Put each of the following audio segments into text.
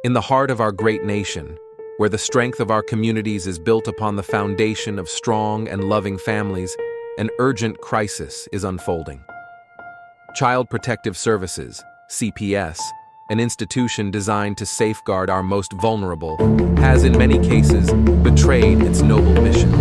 In the heart of our great nation, where the strength of our communities is built upon the foundation of strong and loving families, an urgent crisis is unfolding. Child Protective Services, CPS, an institution designed to safeguard our most vulnerable, has in many cases betrayed its noble mission.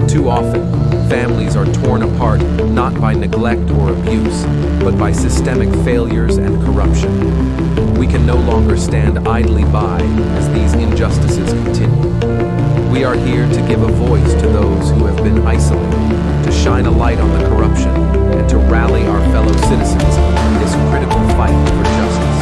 Too often, families are torn apart not by neglect or abuse, but by systemic failures and corruption. We can no longer stand idly by as these injustices continue. We are here to give a voice to those who have been isolated, to shine a light on the corruption, and to rally our fellow citizens in this critical fight for justice.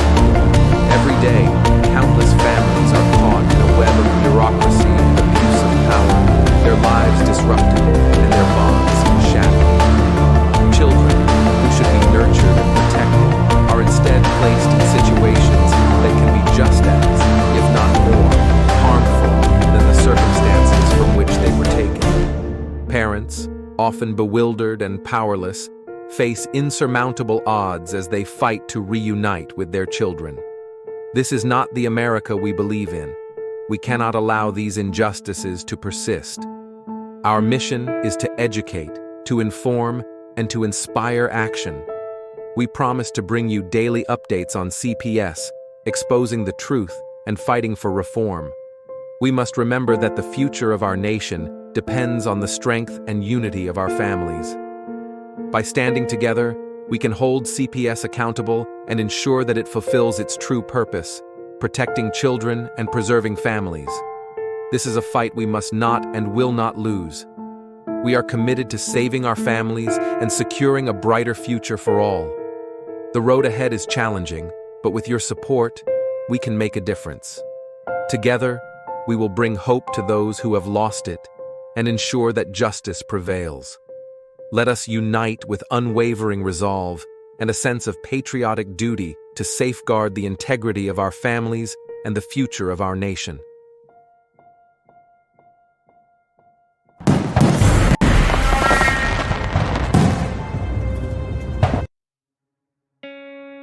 Every day, countless families are caught in a web of bureaucracy and abuse of power, their lives disrupted and their bonds shattered. Children, who should be nurtured and protected, are instead placed in situations that can be just as, if not more, harmful than the circumstances from which they were taken. Parents, often bewildered and powerless, face insurmountable odds as they fight to reunite with their children. This is not the America we believe in. We cannot allow these injustices to persist. Our mission is to educate, to inform, and to inspire action. We promise to bring you daily updates on CPS, exposing the truth and fighting for reform. We must remember that the future of our nation depends on the strength and unity of our families. By standing together, we can hold CPS accountable and ensure that it fulfills its true purpose, protecting children and preserving families. This is a fight we must not and will not lose. We are committed to saving our families and securing a brighter future for all. The road ahead is challenging, but with your support, we can make a difference. Together, we will bring hope to those who have lost it and ensure that justice prevails. Let us unite with unwavering resolve and a sense of patriotic duty to safeguard the integrity of our families and the future of our nation.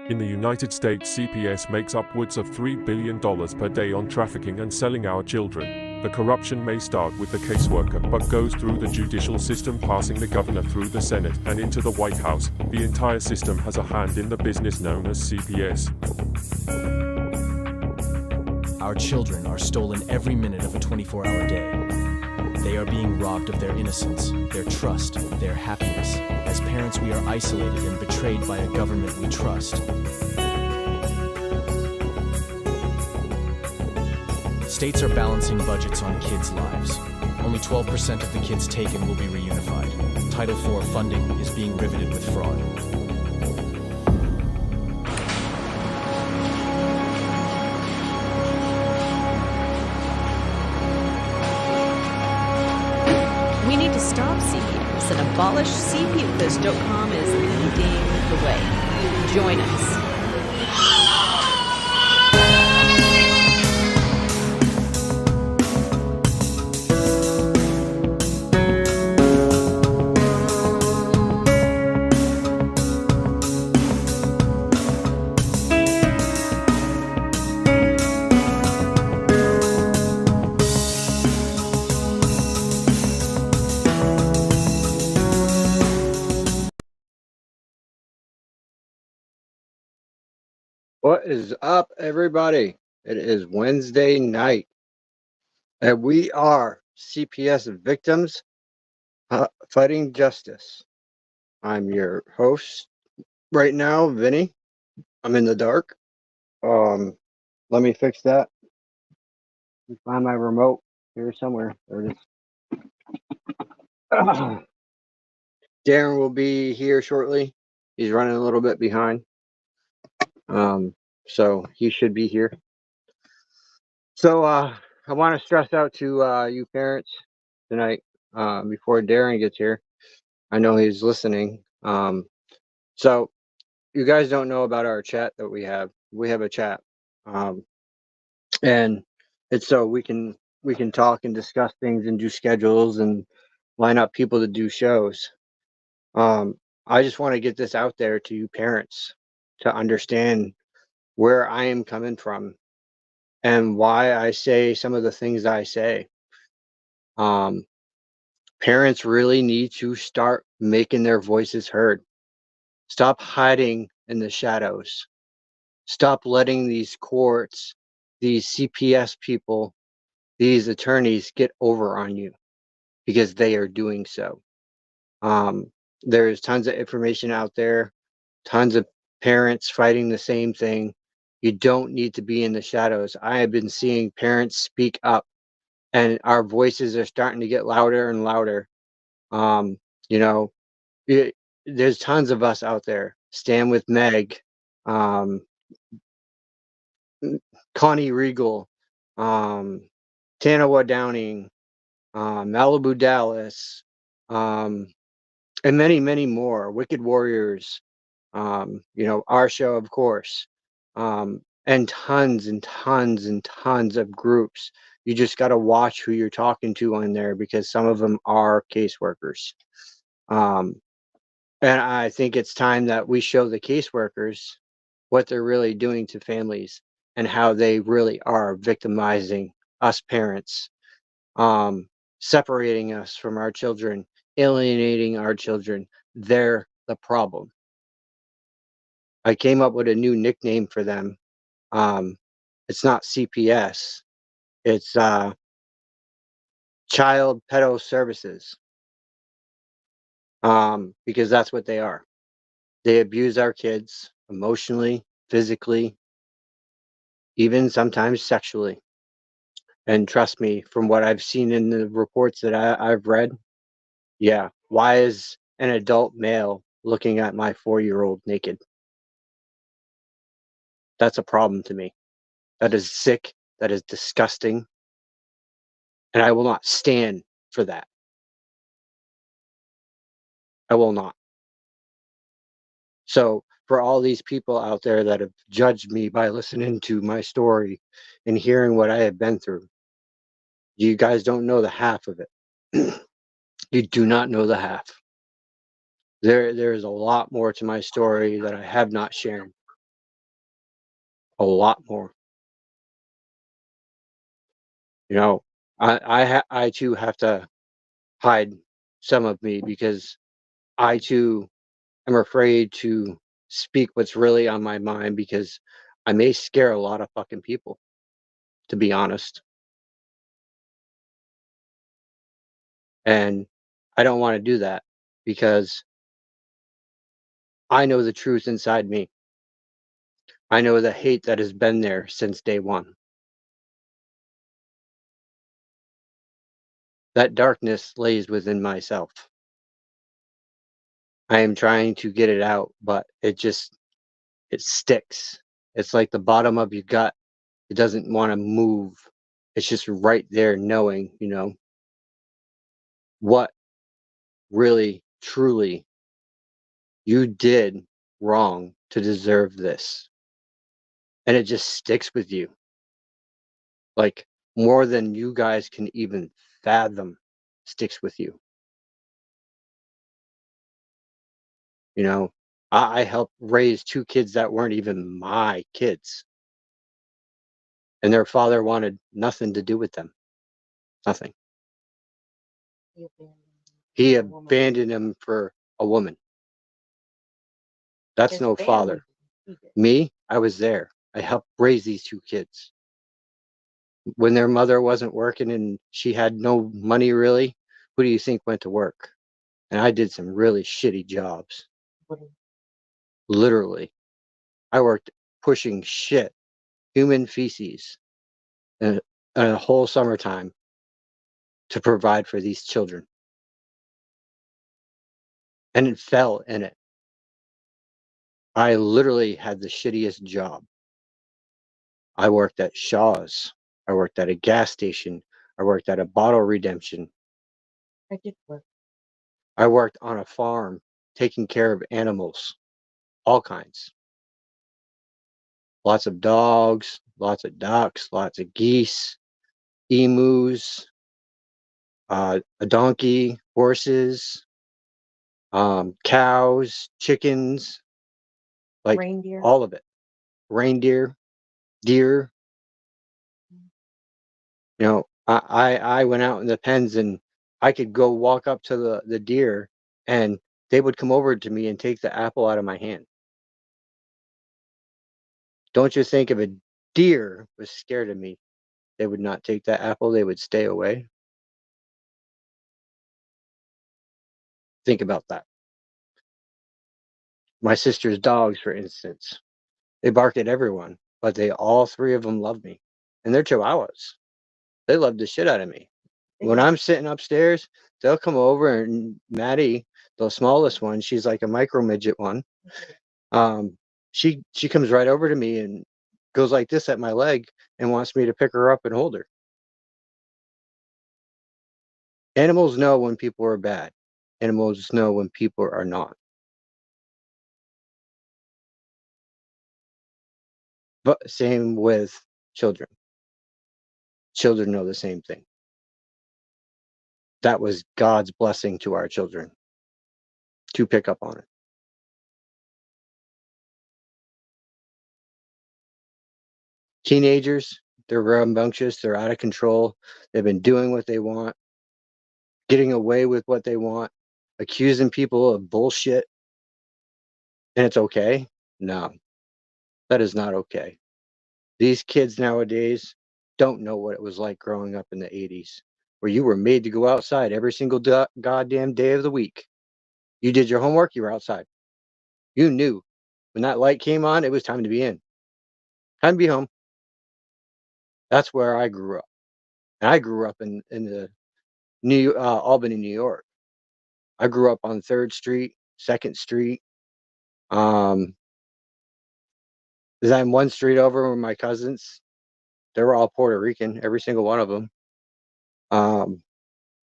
In the United States, CPS makes upwards of $3 billion per day on trafficking and selling our children. The corruption may start with the caseworker, but goes through the judicial system, passing the governor through the Senate and into the White House. The entire system has a hand in the business known as CPS. Our children are stolen every minute of a 24-hour day. They are being robbed of their innocence, their trust, their happiness. As parents, we are isolated and betrayed by a government we trust. States are balancing budgets on kids' lives. Only 12% of the kids taken will be reunified. Title IV funding is being riveted with fraud. We need to stop CPS and abolish CPUFist.com is leading the way. Join us. What is up, everybody? It is Wednesday night, and we are CPS Victims Fighting Justice. I'm your host right now, Vinny. I'm in the dark. Let me fix that. Let me find my remote here somewhere. There it is. Darren will be here shortly. He's running a little bit behind. So he should be here. So I want to stress out to you parents tonight before Darren gets here. I know he's listening. So you guys don't know about our chat that we have. We have a chat, and it's so we can talk and discuss things and do schedules and line up people to do shows. I just want to get this out there to you parents to understand where I am coming from and why I say some of the things I say. Um, Parents really need to start making their voices heard. Stop hiding in the shadows. Stop letting these courts, these CPS people, these attorneys get over on you because they are doing so. There's tons of information out there, tons of parents fighting the same thing. You don't need to be in the shadows. I have been seeing parents speak up, and our voices are starting to get louder and louder. Um, you know, it, there's tons of us out there. Stand with Meg, um, Connie Regal, um, Tanawa Downing, Malibu Dallas, um, and many, many more. Wicked Warriors, our show, of course, and tons and tons and tons of groups. You just got to watch who you're talking to on there because some of them are caseworkers. Um, and I think it's time that we show the caseworkers what they're really doing to families and how they really are victimizing us parents, um, separating us from our children, alienating our children. They're the problem. I came up with a new nickname for them. Um, it's not CPS. It's Child Pedo Services, because that's what they are. They abuse our kids emotionally, physically, even sometimes sexually. And trust me, from what I've seen in the reports that I've read, yeah, why is an adult male looking at my 4-year-old naked? That's a problem to me. That is sick. That is disgusting. And I will not stand for that. I will not. So, for all these people out there that have judged me by listening to my story and hearing what I have been through, you guys don't know the half of it. You do not know the half. There is a lot more to my story that I have not shared. A lot more. You know, I too have to hide some of me because I too am afraid to speak what's really on my mind because I may scare a lot of fucking people, to be honest. And I don't want to do that because I know the truth inside me. I know the hate that has been there since day one. That darkness lays within myself. I am trying to get it out, but it sticks. It's like the bottom of your gut. It doesn't want to move. It's just right there knowing, what really, truly you did wrong to deserve this. And it just sticks with you. Like more than you guys can even fathom sticks with you. You know, I helped raise 2 kids that weren't even my kids, and their father wanted nothing to do with them. Nothing. He abandoned them for a woman. That's no father. Me, I was there. I helped raise these 2 kids. When their mother wasn't working and she had no money really, who do you think went to work? And I did some really shitty jobs. Literally. I worked pushing shit, human feces, in a whole summertime to provide for these children. And it fell in it. I literally had the shittiest job. I worked at Shaw's. I worked at a gas station. I worked at a bottle redemption. I worked on a farm taking care of animals, all kinds. Lots of dogs, lots of ducks, lots of geese, emus, a donkey, horses, cows, chickens, like Reindeer. all of it. Reindeer, deer. I went out in the pens and I could go walk up to the deer and they would come over to me and take the apple out of my hand. Don't you think if a deer was scared of me, they would not take that apple, they would stay away? Think about that. My sister's dogs, for instance, they bark at everyone, but they all three of them love me. And they're chihuahuas. They love the shit out of me. When I'm sitting upstairs, they'll come over and Maddie, the smallest one, she's like a micro midget one. Um, she comes right over to me and goes like this at my leg and wants me to pick her up and hold her. Animals know when people are bad. Animals know when people are not. But same with children. Children know the same thing. That was God's blessing to our children to pick up on it. Teenagers, they're rambunctious, they're out of control. They've been doing what they want, getting away with what they want, accusing people of bullshit, and it's okay? No, that is not okay. These kids nowadays don't know what it was like growing up in the 80s, where you were made to go outside every single goddamn day of the week. You did your homework, you were outside. You knew when that light came on, it was time to be in, time to be home. That's where I grew up. And I grew up in the Albany, New York. I grew up on 3rd Street, 2nd Street. Um, then one street over were my cousins. They were all Puerto Rican, every single one of them.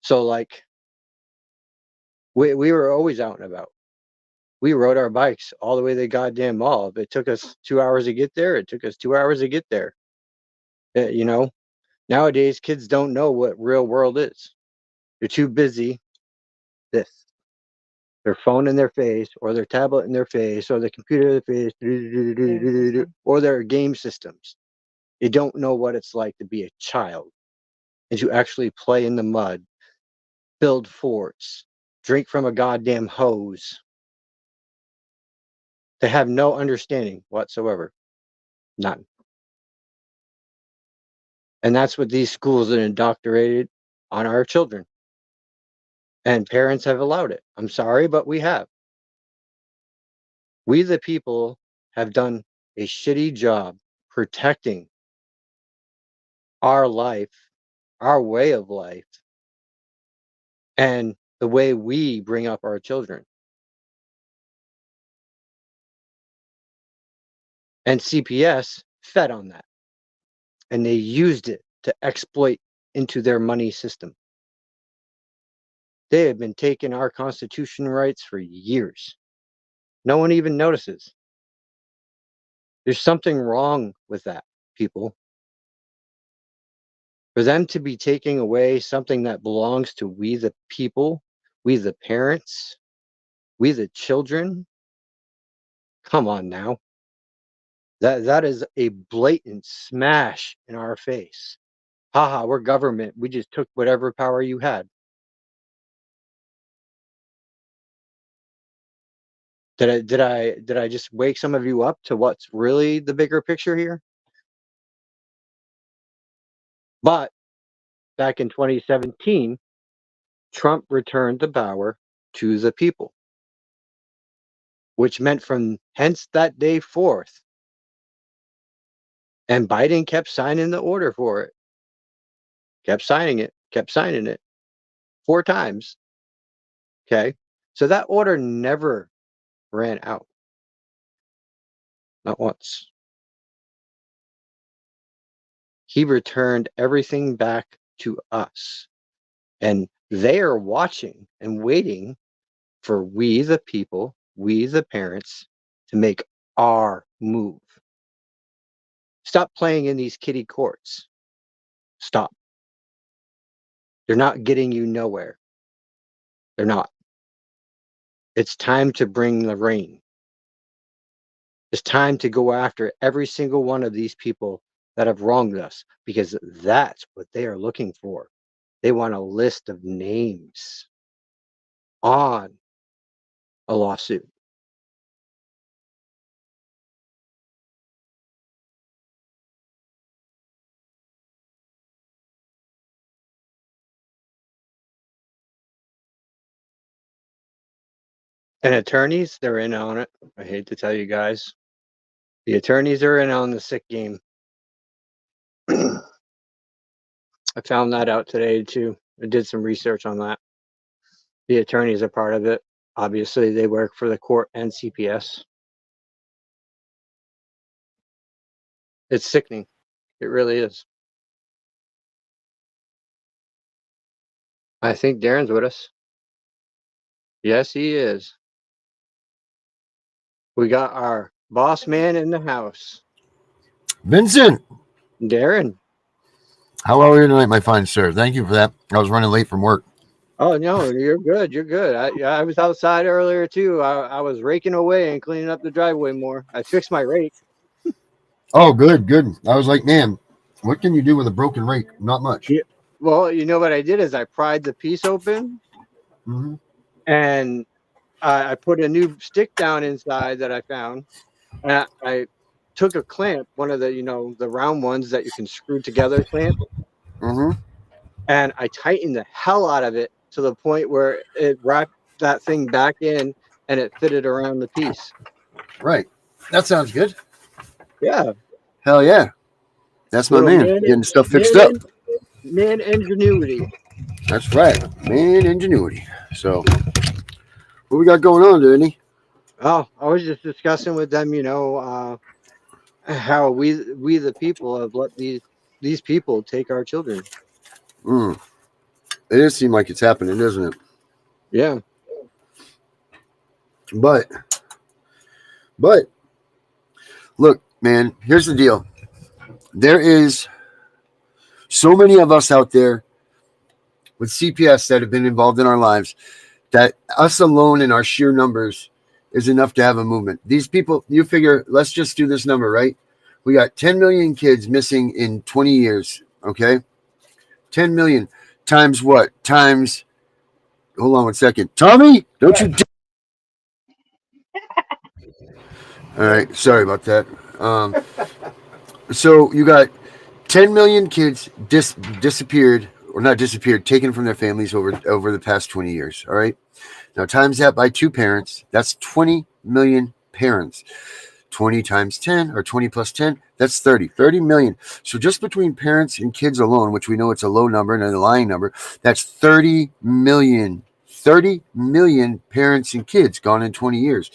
So like we were always out and about. We rode our bikes all the way to the goddamn mall. If it took us 2 hours to get there, it took us 2 hours to get there. You know, nowadays kids don't know what real world is. They're too busy. This. Their phone in their face, or their tablet in their face, or the computer in their face, or their game systems. They don't know what it's like to be a child and to actually play in the mud, build forts, drink from a goddamn hose. They have no understanding whatsoever. None. And that's what these schools have indoctrinated on our children. And parents have allowed it. I'm sorry, but we have. We, the people, have done a shitty job protecting our life, our way of life, and the way we bring up our children. And CPS fed on that. And they used it to exploit into their money system. They have been taking our constitution rights for years. No one even notices. There's something wrong with that, people. For them to be taking away something that belongs to we the people, we the parents, we the children, come on now. That is a blatant smash in our face. Haha, we're government. We just took whatever power you had. Did I just wake some of you up to what's really the bigger picture here? But back in 2017, Trump returned the power to the people, which meant from hence that day forth, and Biden kept signing the order for it, kept signing it 4 times. Okay. So that order never ran out, not once. He returned everything back to us. And they are watching and waiting for we, the people, we, the parents, to make our move. Stop playing in these kiddie courts. Stop. They're not getting you nowhere. They're not. It's time to bring the rain. It's time to go after every single one of these people that have wronged us, because that's what they are looking for. They want a list of names on a lawsuit. And attorneys, they're in on it. I hate to tell you guys. The attorneys are in on the sick game. I found that out today too. I did some research on that. The attorneys are part of it. Obviously, they work for the court and CPS. It's sickening. It really is. I think Darren's with us. Yes, he is. We got our boss man in the house. Vincent, Darren. how are you tonight, my fine sir? Thank you for that. I was running late from work. Oh, no, you're good. You're good. I was outside earlier too. I was raking away and cleaning up the driveway more. I fixed my rake. Oh, good, good. I was like, man, what can you do with a broken rake? Not much. Yeah. Well, you know what I did is I pried the piece open, Mm-hmm. and I put a new stick down inside that I found. And I took a clamp, one of the, the round ones that you can screw together clamp, Mm-hmm. and I tightened the hell out of it to the point where it wrapped that thing back in and it fitted around the piece. Right. That sounds good. Yeah. Hell yeah. That's my Little man. Getting stuff fixed up. Man ingenuity. That's right. Man ingenuity. So, what we got going on, Danny? Oh, I was just discussing with them, how we the people have let these people take our children. It does seem like it's happening, doesn't it? Yeah. But, look, man, here's the deal. There is so many of us out there with CPS that have been involved in our lives that us alone in our sheer numbers is enough to have a movement. These people, you figure, let's just do this number, right? We got 10 million kids missing in 20 years, okay? 10 million times what? Times, hold on one second. Tommy, don't you... All right, sorry about that. So you got 10 million kids disappeared, or not disappeared, taken from their families over the past 20 years, all right? Now times that by 2 parents, that's 20 million parents. 20 times 10, or 20 plus 10, that's 30 million. So just between parents and kids alone, which we know it's a low number and a lying number, that's 30 million parents and kids gone in 20 years.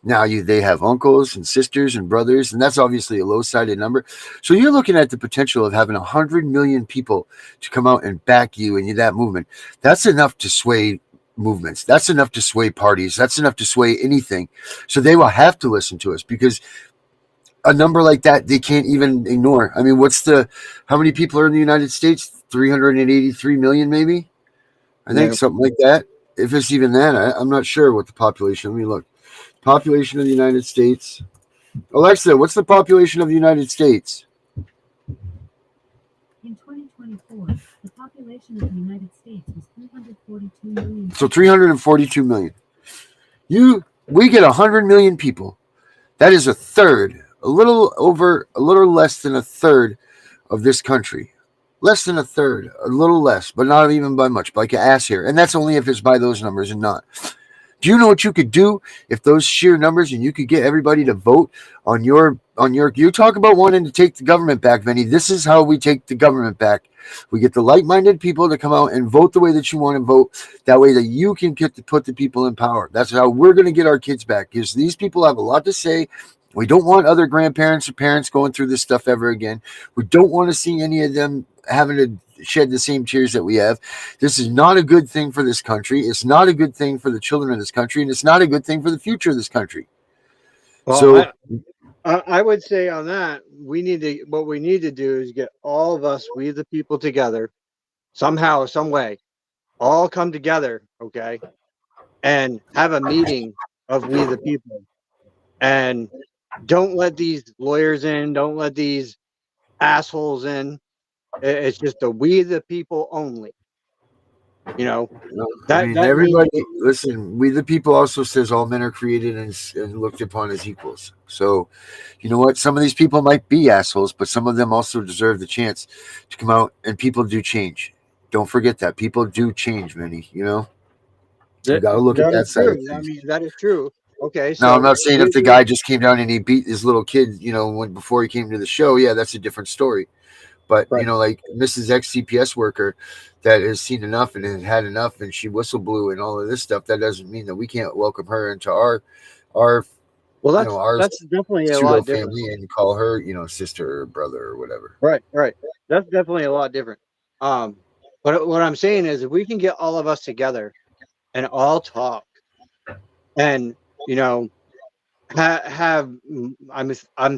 Now they have uncles and sisters and brothers, and that's obviously a low-sided number. So you're looking at the potential of having 100 million people to come out and back you in that movement. That's enough to sway movements. That's enough to sway parties. That's enough to sway anything. So they will have to listen to us, because a number like that they can't even ignore. I mean, how many people are in the United States? 383 million, maybe? I think something like that. If it's even that, I'm not sure what the population. Let me look. Population of the United States. Alexa, what's the population of the United States? In 2024, the population of the United States was 342 million. So 342 million. We get 100 million people. That is a third, a little less than a third of this country. Less than a third, a little less, but not even by much, like an ass here. And that's only if it's by those numbers and not. Do you know what you could do if those sheer numbers, and you could get everybody to vote on your, you talk about wanting to take the government back, Vinny. This is how we take the government back. We get the like-minded people to come out and vote the way that you want to vote. That way that you can get to put the people in power. That's how we're going to get our kids back, because these people have a lot to say. We don't want other grandparents or parents going through this stuff ever again. We don't want to see any of them having to shed the same tears that we have. This is not a good thing for this country. It's not a good thing for the children of this country, and it's not a good thing for the future of this country. Well, so I would say on that, what we need to do is get all of us, we the people, together somehow, some way, all come together, okay, and have a meeting of we the people, and don't let these lawyers in, don't let these assholes in. It's just the we the people only. You know, I mean, that means everybody. Listen, we the people also says all men are created and looked upon as equals. So, you know what? Some of these people might be assholes, but some of them also deserve the chance to come out. And people do change. Don't forget that people do change, Vinny. You know, you got to look at that is that side of true. I things. mean, that is true. Okay, Now, I'm so not saying if the guy just came down and he beat his little kid, you know, when before he came to the show, yeah, that's a different story. But you right. know, like Mrs. X CPS worker that has seen enough and has had enough, and she whistle blew and all of this stuff. That doesn't mean that we can't welcome her into our Well, you know our that's definitely a pseudo lot different. family and call her, you know, sister or brother or whatever. Right, right. That's definitely a lot different. Um, but what I'm saying is, if we can get all of us together and all talk, and you know, I'm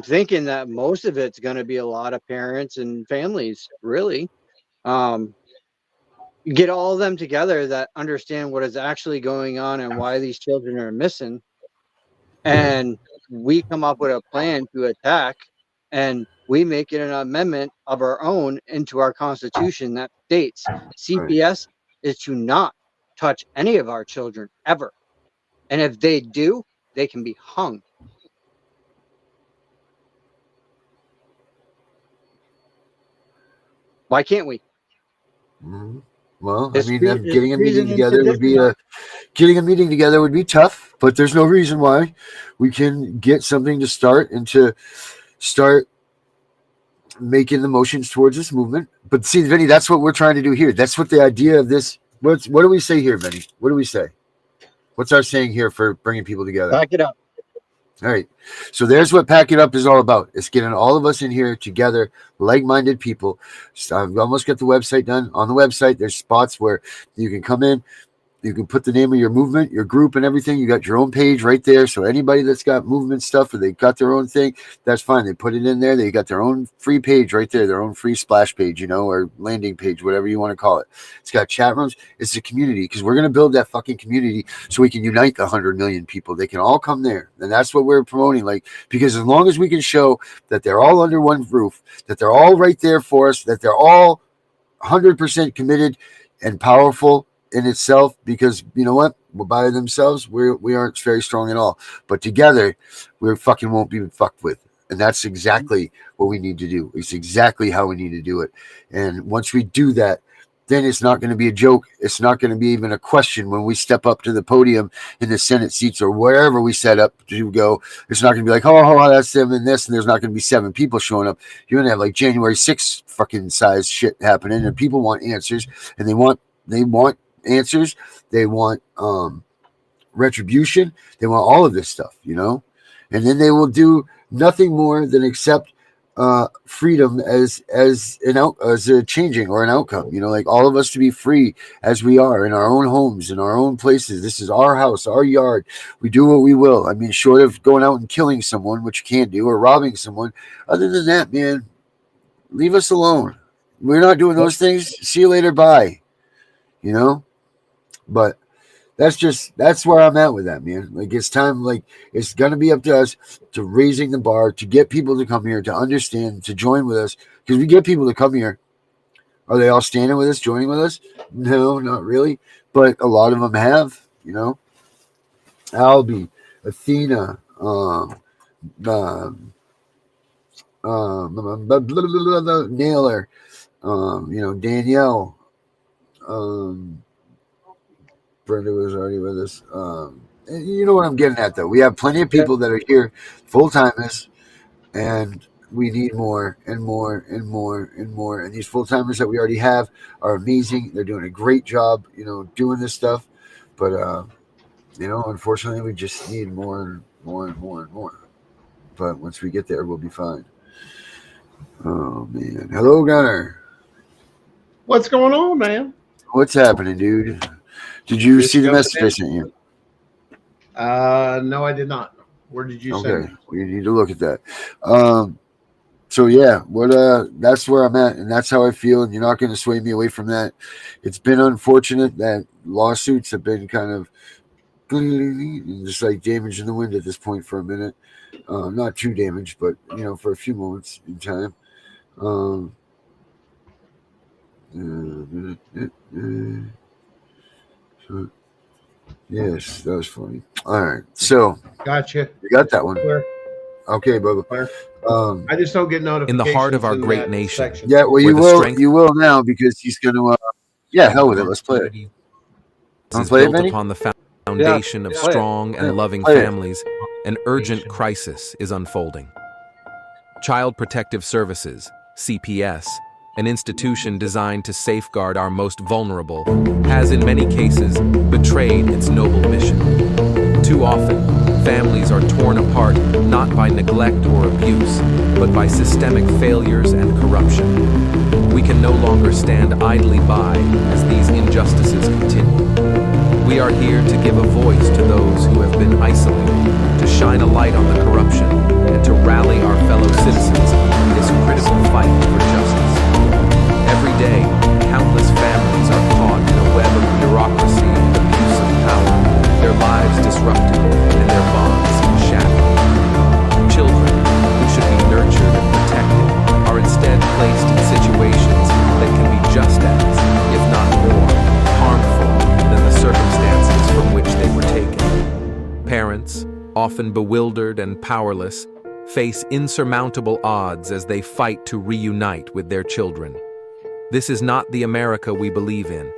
thinking that most of it's going to be a lot of parents and families, really. Um, get all of them together that understand what is actually going on and why these children are missing, and we come up with a plan to attack, and we make it an amendment of our own into our constitution that states Right. CPS is to not touch any of our children ever, and if they do, they can be hung. Why can't we? Mhm. Well, I It's mean, it's getting a meeting treason and together would be sedition. a getting a meeting together would be tough, but there's no reason why we can get something to start and to start making the motions towards this movement. But see, Vinny, that's what we're trying to do here. That's what the idea of this. What do we say here, Vinny? What do we say? What's our saying here for bringing people together? Back it up. All right. So there's what Pack It Up is all about. It's getting all of us in here together, like-minded people. So I've almost got the website done. On the website, there's spots where you can come in. You can put the name of your movement, your group, and everything. You got your own page right there. So anybody that's got movement stuff or they got their own thing, that's fine. They put it in there. They got their own free page right there, their own free splash page, you know, or landing page, whatever you want to call it. It's got chat rooms. It's a community because we're going to build that fucking community so we can unite the 100 million people. They can all come there. And that's what we're promoting. Like, because as long as we can show that they're all under one roof, that they're all right there for us, that they're all 100% committed and powerful in itself, because you know what, well, by themselves we aren't very strong at all, but together we fucking won't be fucked with. And that's exactly what we need to do. It's exactly how we need to do it. And once we do that, then it's not going to be a joke. It's not going to be even a question when we step up to the podium in the Senate seats or wherever we set up to go. It's not going to be like, oh, that's them and this, and there's not going to be 7 people showing up. You're going to have like January 6th fucking size shit happening, and people want answers, and they want answers. They want retribution. They want all of this stuff, you know, and then they will do nothing more than accept freedom as a changing or an outcome. You know, like all of us to be free as we are in our own homes, in our own places. This is our house, our yard. We do what we will. I mean, short of going out and killing someone, which you can't do, or robbing someone. Other than that, man, leave us alone. We're not doing those things. See you later. Bye. You know. But that's where I'm at with that, man. Like it's time, like it's gonna be up to us to raising the bar, to get people to come here, to understand, to join with us. Because we get people to come here. Are they all standing with us, joining with us? No, not really. But a lot of them have, you know. Albie, Athena, Naylor, you know, Danielle, Brenda was already with us. You know what I'm getting at, though. We have plenty of people that are here, full timers, and we need more and more and more and more. And these full timers that we already have are amazing. They're doing a great job, you know, doing this stuff. But you know, unfortunately, we just need more and more and more and more. But once we get there, we'll be fine. Oh man! Hello, Gunner. What's going on, man? What's happening, dude? Did you Just see the jumping message I in. sent you? No, I did not. Where did you send Okay, me? we need to look at that. So yeah, that's where I'm at, and that's how I feel, and you're not going to sway me away from that. It's been unfortunate that lawsuits have been kind of just like damage in the wind at this point for a minute. Not too damaged, but you know, for a few moments in time. Um, yes, that was funny. All right, so Gotcha. you got that one. Where? Okay, brother. Where? Um, I just don't get In the notifications heart of our in great that nation, section. yeah, well, where you the will. strength You will now because he's going to. Yeah, hell with it. Let's play it. Want is to play it, built Benny? upon the Yeah, foundation of play it. strong Yeah, and loving play it. families, an urgent crisis is unfolding. Child Protective Services, CPS, an institution designed to safeguard our most vulnerable, has in many cases betrayed its noble mission. Too often, families are torn apart not by neglect or abuse, but by systemic failures and corruption. We can no longer stand idly by as these injustices continue. We are here to give a voice to those who have been isolated, to shine a light on the corruption, and to rally our fellow citizens in this critical fight for justice. Every day, countless families are caught in a web of bureaucracy and abuse of power, their lives disrupted and their bonds shattered. Children, who should be nurtured and protected, are instead placed in situations that can be just as, if not more, harmful than the circumstances from which they were taken. Parents, often bewildered and powerless, face insurmountable odds as they fight to reunite with their children. This is not the America we believe in.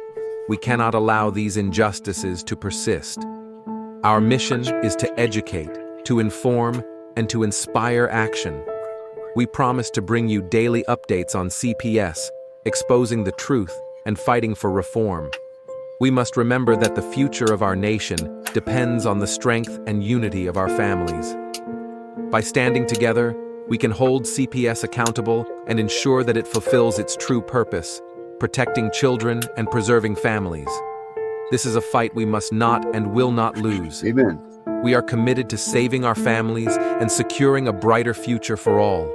We cannot allow these injustices to persist. Our mission is to educate, to inform, and to inspire action. We promise to bring you daily updates on CPS, exposing the truth and fighting for reform. We must remember that the future of our nation depends on the strength and unity of our families. By standing together, we can hold CPS accountable and ensure that it fulfills its true purpose, protecting children and preserving families. This is a fight we must not and will not lose. Amen. We are committed to saving our families and securing a brighter future for all.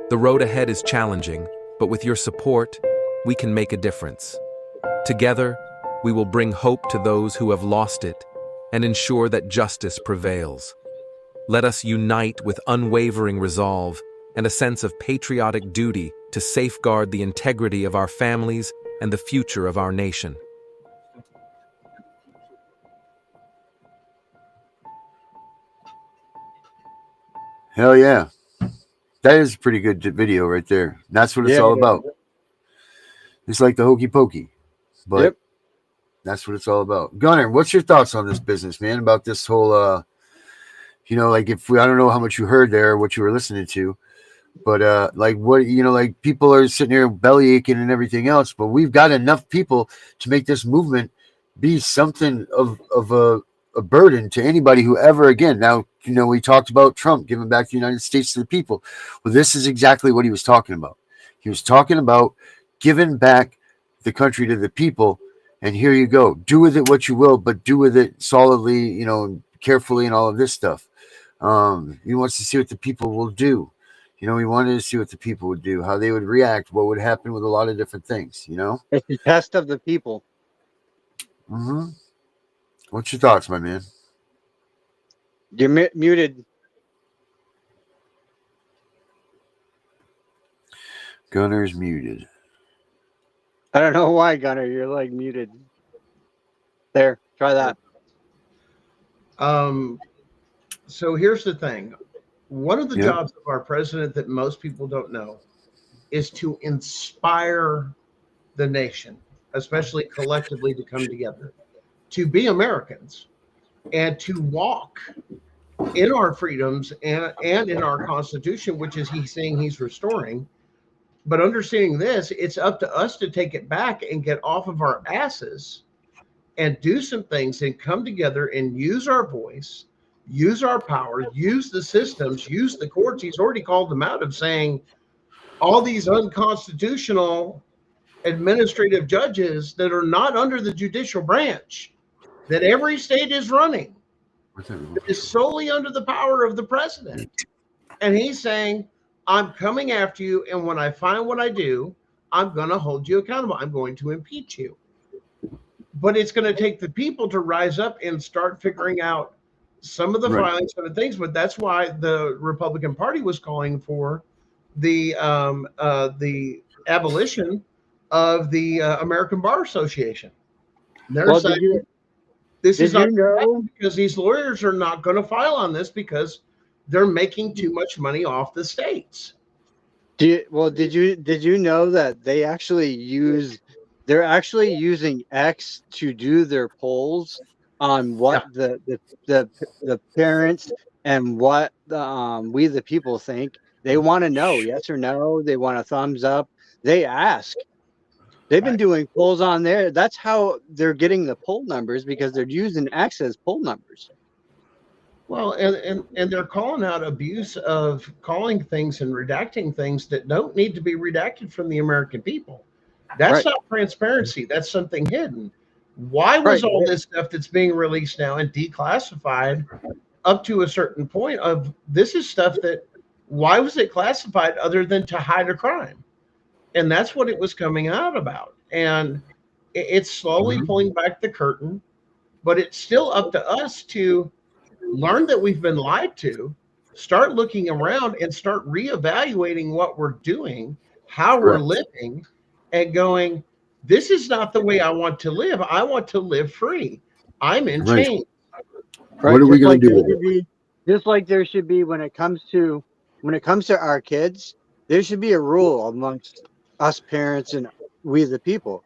The road ahead is challenging, but with your support, we can make a difference. Together, we will bring hope to those who have lost it and ensure that justice prevails. Let us unite with unwavering resolve and a sense of patriotic duty to safeguard the integrity of our families and the future of our nation. Hell yeah. That is a pretty good video right there. That's what it's Yeah. all about. It's like the hokey pokey, but Yep. that's what it's all about. Gunner, what's your thoughts on this business, man? About this whole, like if I don't know how much you heard there, what you were listening to, but like what, like people are sitting here belly aching and everything else, but we've got enough people to make this movement be something of a burden to anybody who ever again. Now, we talked about Trump giving back the United States to the people. Well, this is exactly what he was talking about. He was talking about giving back the country to the people. And here you go. Do with it what you will, but do with it solidly, carefully and all of this stuff. He wants to see what the people will do. He wanted to see what the people would do, how they would react, what would happen with a lot of different things, It's the test of the people. Mm-hmm. What's your thoughts, my man? You're muted. Gunner's muted. I don't know why, Gunner. You're like muted. There, try that. So here's the thing. One of the Yeah. jobs of our president that most people don't know is to inspire the nation, especially collectively, to come together, to be Americans, and to walk in our freedoms and in our Constitution, which is he's saying he's restoring. But understanding this, it's up to us to take it back and get off of our asses and do some things and come together and use our voice, use our power, use the systems, use the courts. He's already called them out of saying all these unconstitutional administrative judges that are not under the judicial branch that every state is running is solely under the power of the president. And he's saying, I'm coming after you, and when I find what I do, I'm going to hold you accountable. I'm going to impeach you. But it's going to take the people to rise up and start figuring out some of the Right. violence and the things. But that's why the Republican Party was calling for the abolition of the American Bar Association. They're Well, saying this is did not you gonna know? happen because these lawyers are not going to file on this because they're making too much money off the states. Did you know that they're actually using X to do their polls on what Yeah. the parents and what we the people think. They want to know yes or no. They want a thumbs up. They ask. They've been Right. doing polls on there. That's how they're getting the poll numbers, because they're using X as poll numbers. Well, and they're calling out abuse of calling things and redacting things that don't need to be redacted from the American people. That's Right. not transparency. That's something hidden. Why Right. was all this stuff that's being released now and declassified up to a certain point of this is stuff that why was it classified other than to hide a crime? And that's what it was coming out about. And it's slowly Mhm. pulling back the curtain, but it's still up to us to learn that we've been lied to, start looking around and start reevaluating what we're doing, how we're Correct. living, and going, this is not the way I want to live. I want to live free. I'm in Right. chains. Right. What are we Just going like to do there with it? should be, just like there should be when it comes to our kids, there should be a rule amongst us parents and we the people.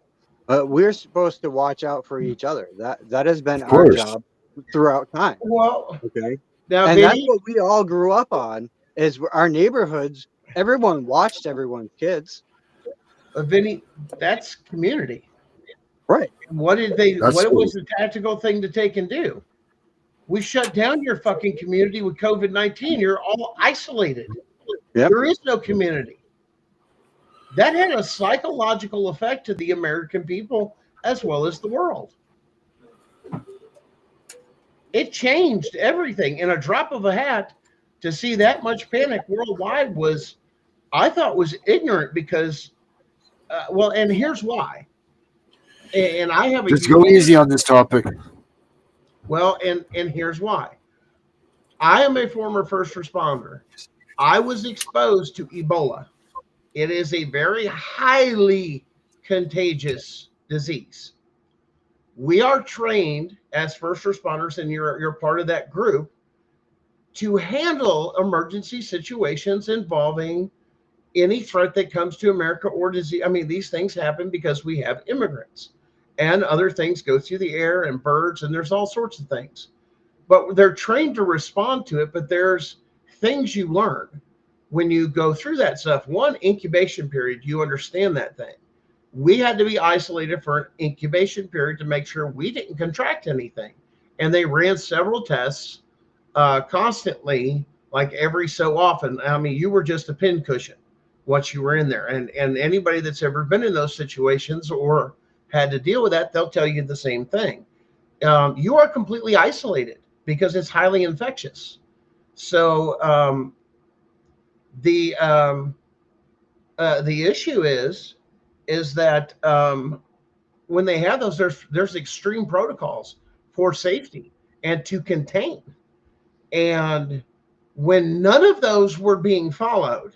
We're supposed to watch out for each other. That has been Of our course. job throughout time. Well, Okay. now, And that's Vinny, what we all grew up on, is our neighborhoods. Everyone watched everyone's kids. Vinny, that's community. Right. What did they? That's What what. was the tactical thing to take and do? We shut down your fucking community with COVID-19. You're all isolated. Yep. There is no community. That had a psychological effect to the American people as well as the world. It changed everything in a drop of a hat. To see that much panic worldwide was, I thought, was ignorant because, well, and here's why. And I have a Just go unique, easy on this topic. well, and here's why. I am a former first responder. I was exposed to Ebola. It is a very highly contagious disease. We are trained as first responders, and you're part of that group, to handle emergency situations involving any threat that comes to America or disease. I mean, these things happen because we have immigrants and other things go through the air and birds, and there's all sorts of things. But they're trained to respond to it, but there's things you learn when you go through that stuff. One, incubation period, you understand that thing. We had to be isolated for an incubation period to make sure we didn't contract anything. And they ran several tests constantly, like every so often. I mean, you were just a pincushion once you were in there. And anybody that's ever been in those situations or had to deal with that, they'll tell you the same thing. You are completely isolated because it's highly infectious. So the issue is that when they have those, there's extreme protocols for safety and to contain. And when none of those were being followed,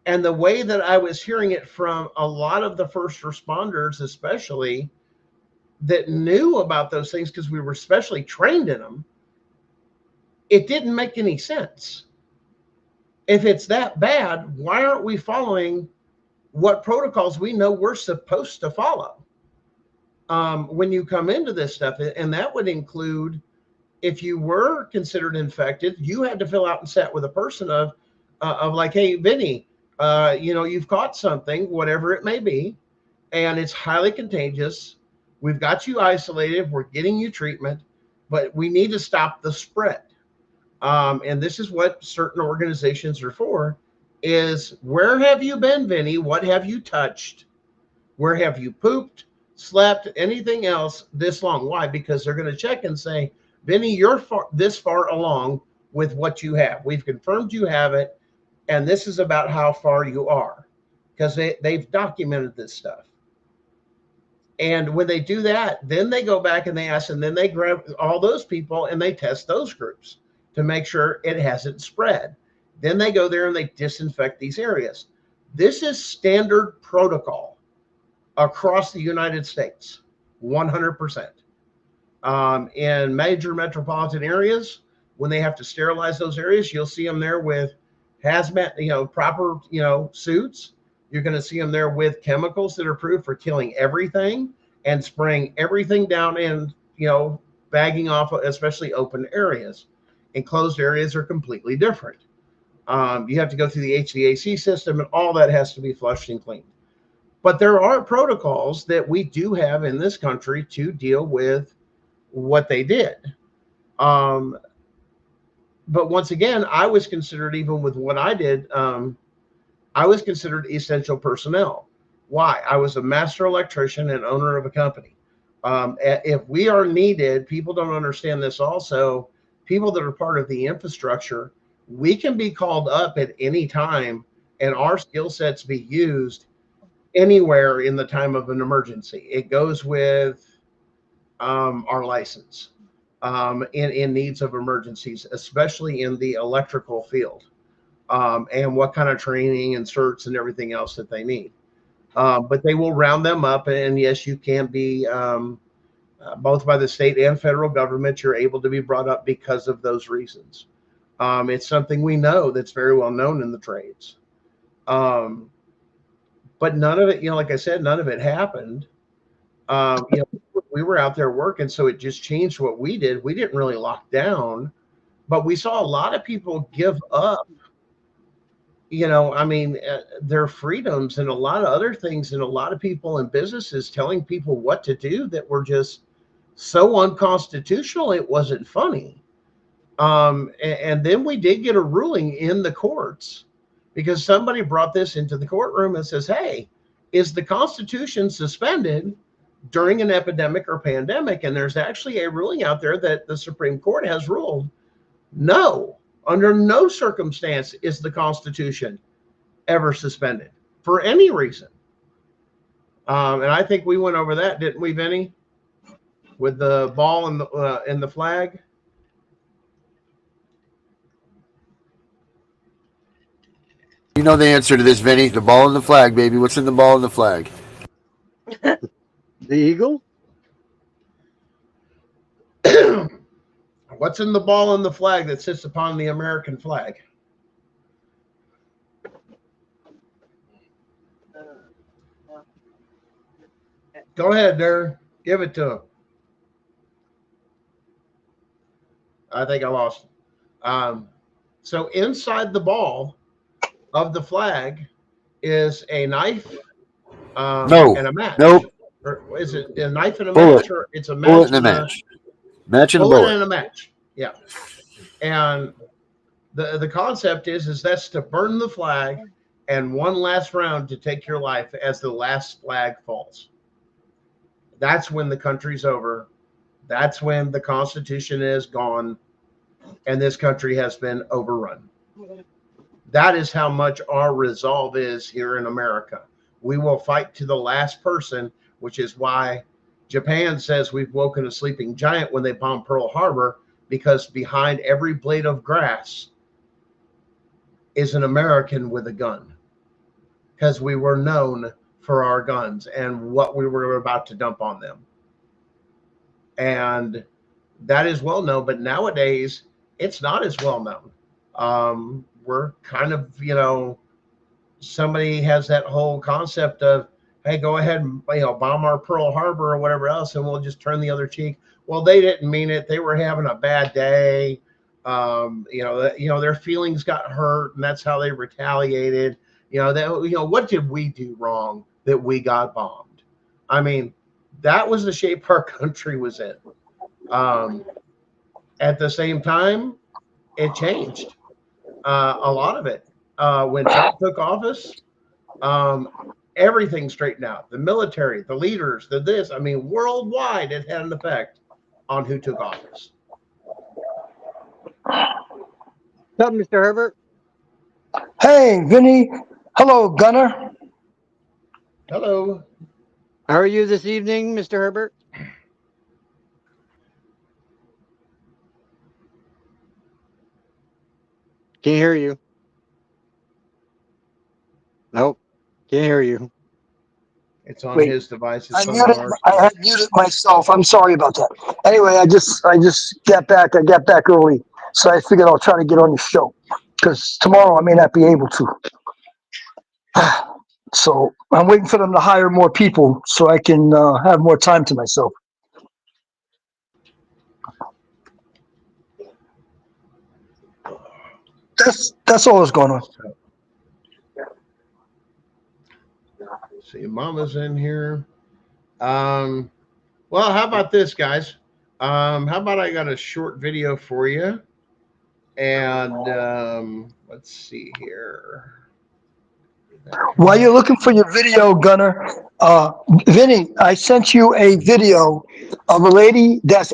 and the way that I was hearing it from a lot of the first responders, especially that knew about those things because we were specially trained in them, it didn't make any sense. If it's that bad, why aren't we following what protocols we know we're supposed to follow when you come into this stuff? And that would include, if you were considered infected, you had to fill out and sat with a person of like, hey, Vinny, you've caught something, whatever it may be, and it's highly contagious. We've got you isolated. We're getting you treatment, but we need to stop the spread. And this is what certain organizations are for, is where have you been, Vinny? What have you touched? Where have you pooped, slept, anything else this long? Why? Because they're going to check and say, Vinny, you're this far along with what you have. We've confirmed you have it, and this is about how far you are, because they've documented this stuff. And when they do that, then they go back and they ask, and then they grab all those people and they test those groups to make sure it hasn't spread. Then they go there and they disinfect these areas. This is standard protocol across the United States, 100%. In major metropolitan areas, when they have to sterilize those areas, you'll see them there with hazmat, proper, suits. You're going to see them there with chemicals that are approved for killing everything and spraying everything down and, bagging off, especially open areas. Enclosed areas are completely different. You have to go through the HVAC system, and all that has to be flushed and cleaned. But there are protocols that we do have in this country to deal with what they did. But once again, I was considered, even with what I did, I was considered essential personnel. Why? I was a master electrician and owner of a company. If we are needed, people don't understand this also, people that are part of the infrastructure, we can be called up at any time and our skill sets be used anywhere in the time of an emergency. It goes with our license in needs of emergencies, especially in the electrical field, and what kind of training and certs and everything else that they need. But they will round them up. And yes, you can be both by the state and federal government, you're able to be brought up because of those reasons. It's something we know that's very well known in the trades. But none of it, like I said, none of it happened. We were out there working, so it just changed what we did. We didn't really lock down, but we saw a lot of people give up, their freedoms and a lot of other things, and a lot of people in businesses telling people what to do that were just so unconstitutional, it wasn't funny. And then we did get a ruling in the courts because somebody brought this into the courtroom and says, hey, is the Constitution suspended during an epidemic or pandemic? And there's actually a ruling out there that the Supreme Court has ruled, no, under no circumstance is the Constitution ever suspended for any reason. And I think we went over that, didn't we, Vinny? With the ball and the flag. You know the answer to this, Vinny. The ball and the flag, baby. What's in the ball and the flag? The eagle? What's in the ball and the flag that sits upon the American flag? Go ahead, Darren. Give it to him. I think I lost. So inside the ball of the flag is a knife No. and a match. Nope. Or is it a knife and a Bullet. match, or it's a match Bullet and a match. Match and a bullet bullet. and a match? Yeah. And the concept is that's to burn the flag and one last round to take your life as the last flag falls. That's when the country's over. That's when the Constitution is gone and this country has been overrun. That is how much our resolve is here in America. We will fight to the last person, which is why Japan says we've woken a sleeping giant when they bombed Pearl Harbor, because behind every blade of grass is an American with a gun, because we were known for our guns and what we were about to dump on them. And that is well known, but nowadays it's not as well known. We're kind of, somebody has that whole concept of, hey, go ahead and bomb our Pearl Harbor or whatever else, and we'll just turn the other cheek. Well, they didn't mean it. They were having a bad day. Their feelings got hurt, and that's how they retaliated. What did we do wrong that we got bombed? I mean, that was the shape our country was in. At the same time, it changed a lot of it. When Trump took office, everything straightened out. The military, the leaders, worldwide, it had an effect on who took office. What's up, Mr. Herbert? Hey, Vinny. Hello, Gunner. Hello. How are you this evening, Mr. Herbert? Can't hear you. Nope. Can't hear you. It's on Wait, his device. I It's on muted. ours. I had muted myself. I'm sorry about that. Anyway, I just got back. I got back early, so I figured I'll try to get on the show because tomorrow I may not be able to. So I'm waiting for them to hire more people so I can have more time to myself. That's all that's going on. See, Mama's in here. Well, how about this, guys? How about I got a short video for you? And let's see here. While you're looking for your video, Gunner, Vinny, I sent you a video of a lady that's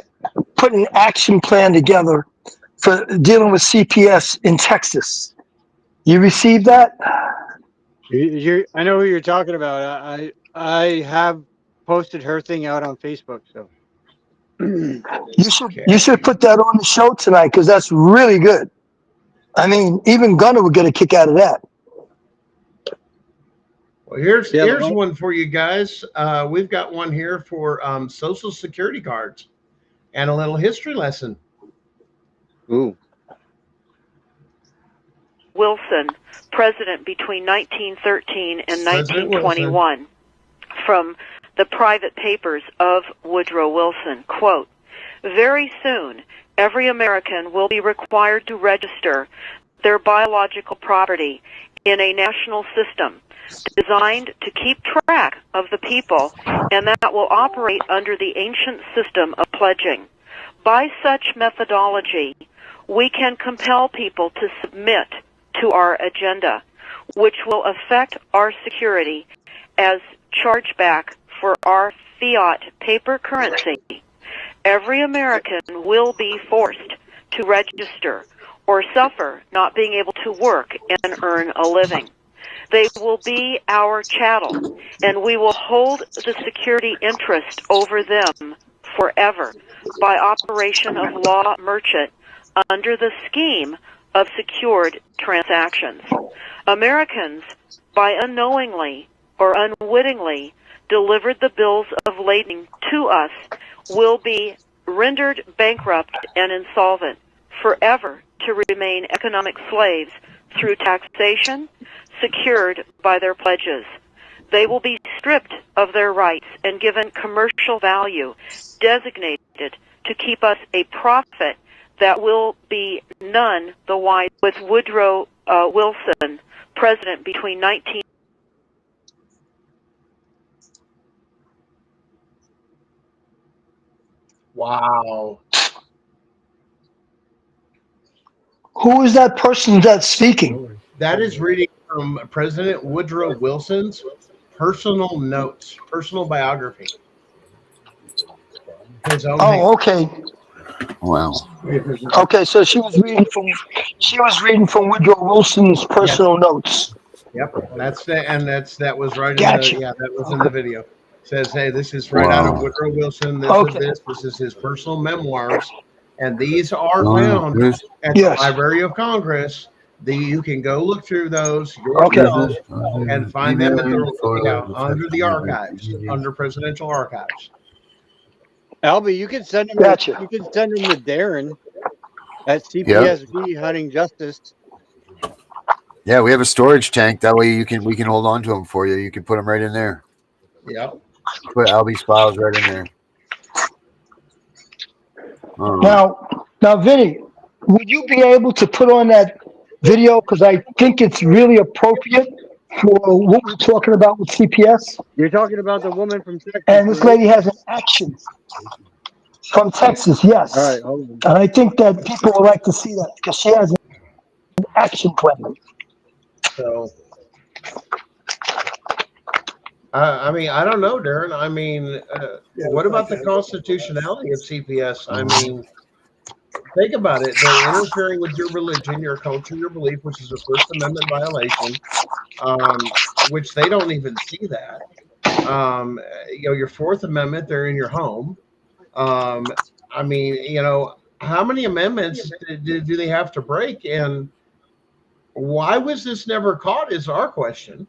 put an action plan together for dealing with CPS in Texas. You received that? I know who you're talking about. I have posted her thing out on Facebook. So You should put that on the show tonight because that's really good. I mean, even Gunner would get a kick out of that. Well, here's one for you guys. We've got one here for Social Security cards and a little history lesson. Ooh. Wilson, president between 1913 and 1921, from the private papers of Woodrow Wilson, quote, "Very soon, every American will be required to register their biological property in a national system designed to keep track of the people, and that will operate under the ancient system of pledging. By such methodology, we can compel people to submit to our agenda, which will affect our security as chargeback for our fiat paper currency. Every American will be forced to register or suffer not being able to work and earn a living. They will be our chattel, and we will hold the security interest over them forever by operation of law merchant under the scheme of secured transactions. Americans, by unknowingly or unwittingly delivered the bills of lading to us, will be rendered bankrupt and insolvent, forever to remain economic slaves through taxation secured by their pledges. They will be stripped of their rights and given commercial value, designated to keep us a profit that will be none the wise. With Woodrow Wilson, president between 19... Wow. Who is that person that's speaking? That is reading from President Woodrow Wilson's personal notes, personal biography. His own hand. Okay. Wow. Okay, so she was reading from Woodrow Wilson's personal notes. Yep, that was right Gotcha. in the video. It says, hey, this is right out of Woodrow Wilson. This is his personal memoirs, and these are found at the Library of Congress. You can go look through those yourself and find them under the archives, under presidential archives. Albie, you can send them. You can send them to Darren at CPS Hunting Justice. Yeah, we have a storage tank. That way we can hold on to them for you. You can put them right in there. Yeah. Put Albie's files right in there. Now, Vinny, would you be able to put on that video? Because I think it's really appropriate for what we're talking about with CPS. You're talking about the woman from Texas. And this lady has an action from Texas, yes. All right, hold on. And I think that people would like to see that because she has an action plan. So, I mean, I don't know, Darren. I mean, what about the constitutionality of CPS? I mean, think about it. They're interfering with your religion, your culture, your belief, which is a First Amendment violation, which they don't even see that. Your Fourth Amendment, they're in your home. I mean, how many amendments do they have to break? And why was this never caught is our question.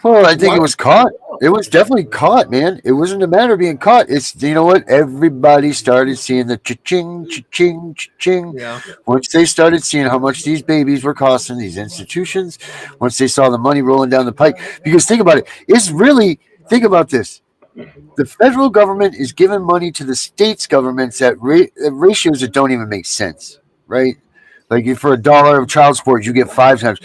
Well, I think it was caught. It was definitely caught, man. It wasn't a matter of being caught. It's, you know what? Everybody started seeing the cha-ching, cha-ching, cha-ching. Yeah. Once they started seeing how much these babies were costing these institutions, once they saw the money rolling down the pike, because think about it, it's really, think about this. The federal government is giving money to the states' governments at ratios that don't even make sense, right? Like if for $1 of child support, you get 5 times.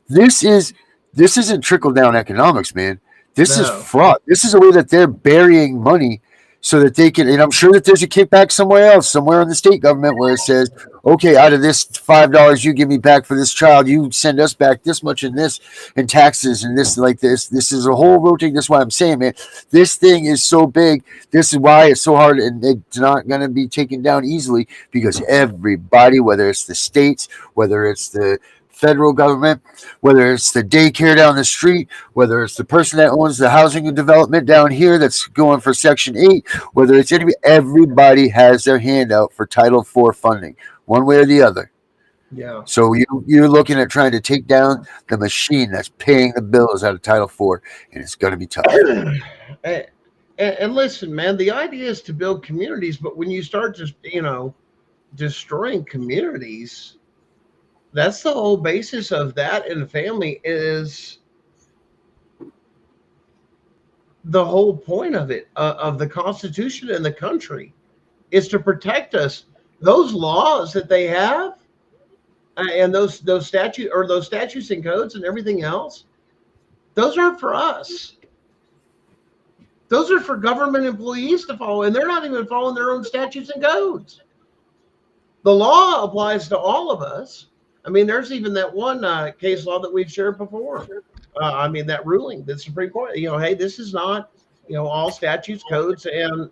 This is this isn't trickle down economics, man. This is No. fraud. This is a way that they're burying money so that they can. And I'm sure that there's a kickback somewhere else, somewhere in the state government, where it says, okay, out of this $5 you give me back for this child, you send us back this much in this and taxes and this like this. This is a whole rotating. That's why I'm saying, man, this thing is so big. This is why it's so hard, and it's not going to be taken down easily because everybody, whether it's the states, whether it's the federal government, whether it's the daycare down the street, whether it's the person that owns the housing and development down here that's going for Section 8, whether it's everybody has their hand out for Title IV funding, one way or the other. Yeah. So you're looking at trying to take down the machine that's paying the bills out of Title IV, and it's going to be tough. And listen, man, the idea is to build communities, but when you start just, destroying communities, that's the whole basis of that in the family is the whole point of it, of the Constitution and the country is to protect us. Those laws that they have and those statutes and codes and everything else, those aren't for us. Those are for government employees to follow, and they're not even following their own statutes and codes. The law applies to all of us. I mean, there's even that one case law that we've shared before. That ruling, the Supreme Court, hey, this is not, all statutes, codes, and,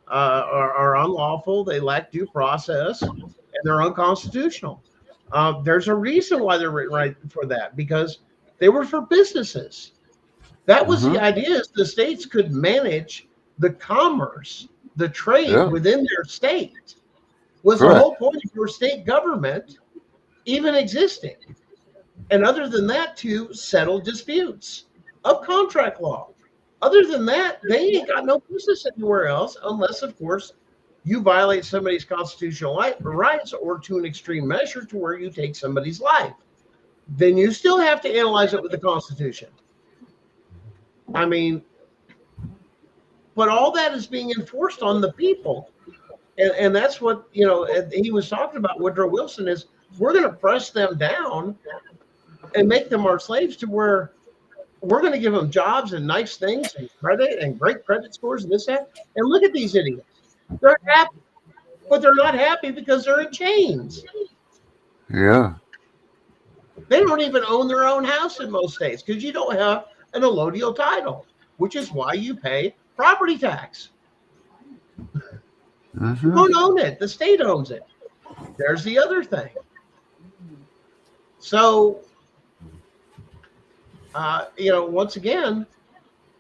are unlawful. They lack due process and they're unconstitutional. There's a reason why they're written right for that, because they were for businesses. That was the idea, is the states could manage the commerce, the trade within their state. Was the whole point of your state government even existing? And other than that, to settle disputes of contract law. Other than that, they ain't got no business anywhere else, unless, of course, you violate somebody's constitutional rights or to an extreme measure to where you take somebody's life. Then you still have to analyze it with the Constitution. I mean, but all that is being enforced on the people. And that's what, he was talking about, Woodrow Wilson, is we're going to press them down and make them our slaves to where we're going to give them jobs and nice things and credit and great credit scores and this, that. And look at these idiots. They're happy, but they're not happy because they're in chains. Yeah. They don't even own their own house in most states because you don't have an allodial title, which is why you pay property tax. You don't own it. The state owns it. There's the other thing. So, once again,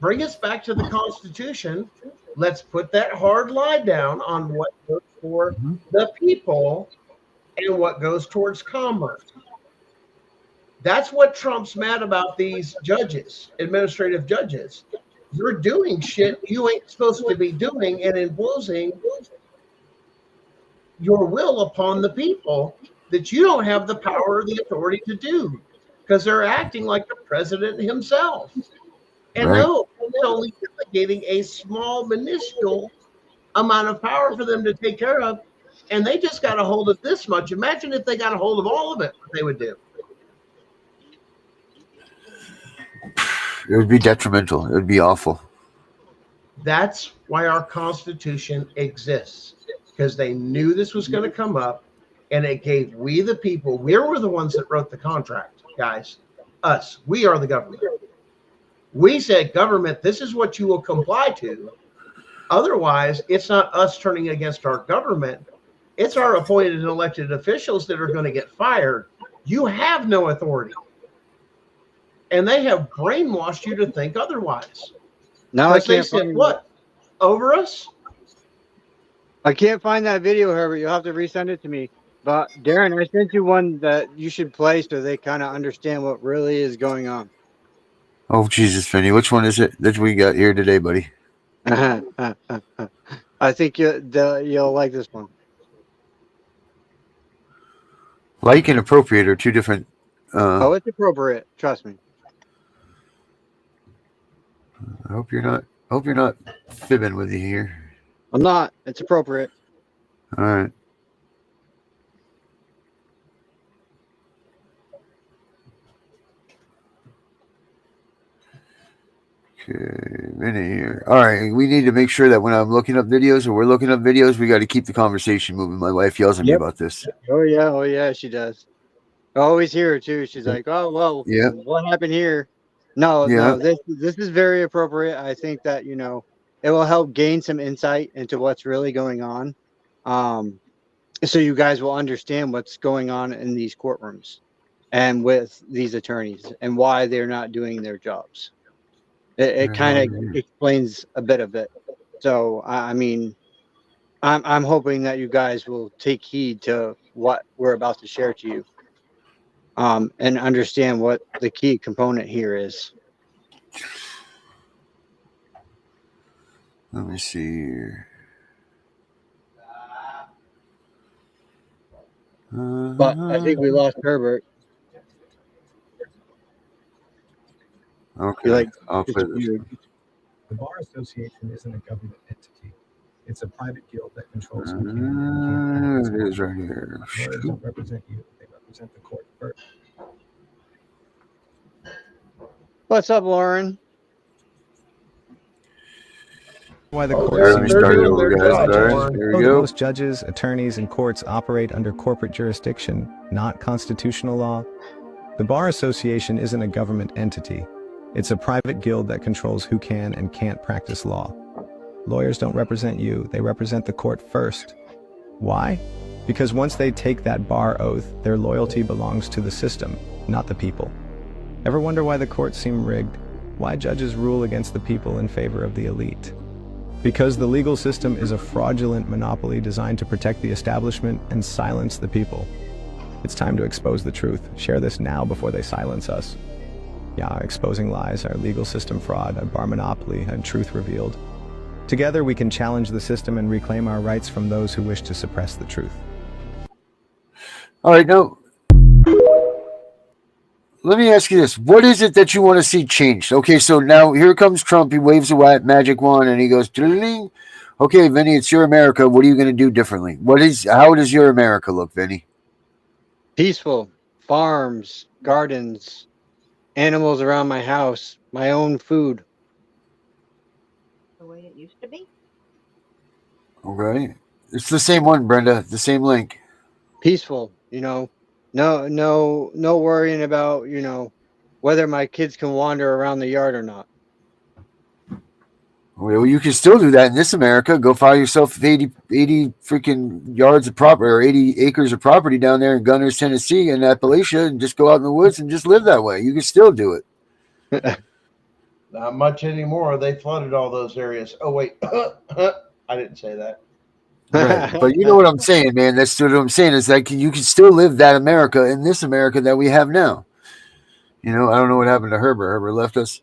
bring us back to the Constitution. Let's put that hard line down on what goes for the people and what goes towards commerce. That's what Trump's mad about, these judges, administrative judges. You're doing shit you ain't supposed to be doing and imposing your will upon the people that you don't have the power or the authority to do, because they're acting like the president himself. And no, they're only delegating a small, minuscule amount of power for them to take care of, and they just got a hold of this much. Imagine if they got a hold of all of it, what they would do. It would be detrimental. It would be awful. That's why our Constitution exists, because they knew this was going to come up, and it gave we the people. We were the ones that wrote the contract, guys. Us. We are the government. We said, government, this is what you will comply to. Otherwise, it's not us turning against our government. It's our appointed and elected officials that are going to get fired. You have no authority. And they have brainwashed you to think otherwise. Now I can't find what? Over us? I can't find that video, Herbert. You'll have to resend it to me. But Darren, I sent you one that you should play so they kind of understand what really is going on. Oh, Jesus, Vinny. Which one is it that we got here today, buddy? I think you'll like this one. Like and appropriate are two different. Oh, it's appropriate. Trust me. I hope you're not fibbing with you here. I'm not. It's appropriate. All right. Okay, Vinny here. All right, we need to make sure that when I'm looking up videos or we're looking up videos, we got to keep the conversation moving. My wife yells at me about this. Oh yeah, she does. I always hear her too. She's like, "Oh well, Yeah. what happened here?" No, Yeah. this is very appropriate. I think that it will help gain some insight into what's really going on, so you guys will understand what's going on in these courtrooms and with these attorneys and why they're not doing their jobs. It kind of explains a bit of it. So I mean, I'm hoping that you guys will take heed to what we're about to share to you, and understand what the key component here is. Let me see here. But I think we lost Herbert. Okay, I'll play this. The Bar Association isn't a government entity. It's a private guild that controls who can and can't. It is right here. Lawyers don't represent you. They represent the court first. What's up, Lauren? Why the courts let me start it over, guys. There we go. Most judges, attorneys, and courts operate under corporate jurisdiction, not constitutional law. The Bar Association isn't a government entity. It's a private guild that controls who can and can't practice law. Lawyers don't represent you, they represent the court first. Why? Because once they take that bar oath, their loyalty belongs to the system, not the people. Ever wonder why the courts seem rigged? Why judges rule against the people in favor of the elite? Because the legal system is a fraudulent monopoly designed to protect the establishment and silence the people. It's time to expose the truth. Share this now before they silence us. Yeah, exposing lies, our legal system fraud, our bar monopoly, and truth revealed. Together we can challenge the system and reclaim our rights from those who wish to suppress the truth. All right, now, let me ask you this. What is it that you want to see changed? Okay, so now here comes Trump. He waves a magic wand and he goes, "Ding." Okay, Vinny, it's your America. What are you going to do differently? How does your America look, Vinny? Peaceful. Farms, gardens, animals around my house, my own food. The way it used to be. Okay. It's the same one, Brenda. The same link. Peaceful, No worrying about, whether my kids can wander around the yard or not. Well, you can still do that in this America. Go file yourself 80 freaking yards of property or 80 acres of property down there in Gunners, Tennessee and Appalachia and just go out in the woods and just live that way. You can still do it. Not much anymore. They flooded all those areas. Oh, wait. I didn't say that. Right. But you know what I'm saying, man. That's what I'm saying is like you can still live that America in this America that we have now. I don't know what happened to Herbert. Herbert left us.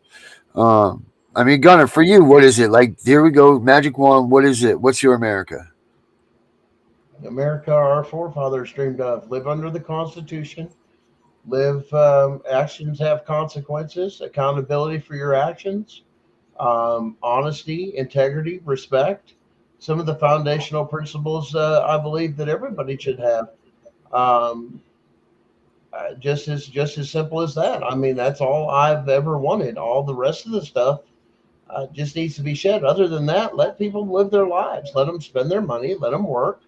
I mean, Gunner, for you, what is it? Like, here we go, magic wand. What is it? What's your America? America, our forefathers dreamed of. Live under the Constitution. Live, actions have consequences. Accountability for your actions. Honesty, integrity, respect. Some of the foundational principles I believe that everybody should have. Just as simple as that. I mean, that's all I've ever wanted. All the rest of the stuff just needs to be shed. Other than that, let people live their lives. Let them spend their money. Let them work.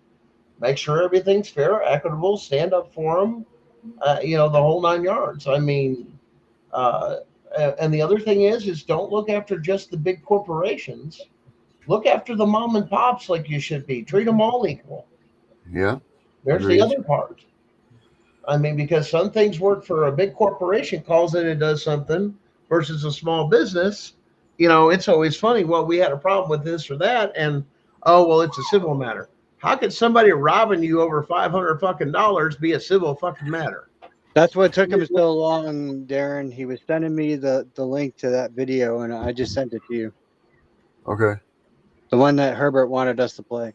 Make sure everything's fair, equitable. Stand up for them. The whole 9 yards. I mean, and the other thing is don't look after just the big corporations. Look after the mom and pops like you should be. Treat them all equal. Yeah. There's the other part. I mean, because some things work for a big corporation, calls it and does something, versus a small business. It's always funny. Well, we had a problem with this or that, and it's a civil matter. How could somebody robbing you over $500 fucking be a civil fucking matter? That's what took him so long, Darren. He was sending me the link to that video, and I just sent it to you. Okay. The one that Herbert wanted us to play.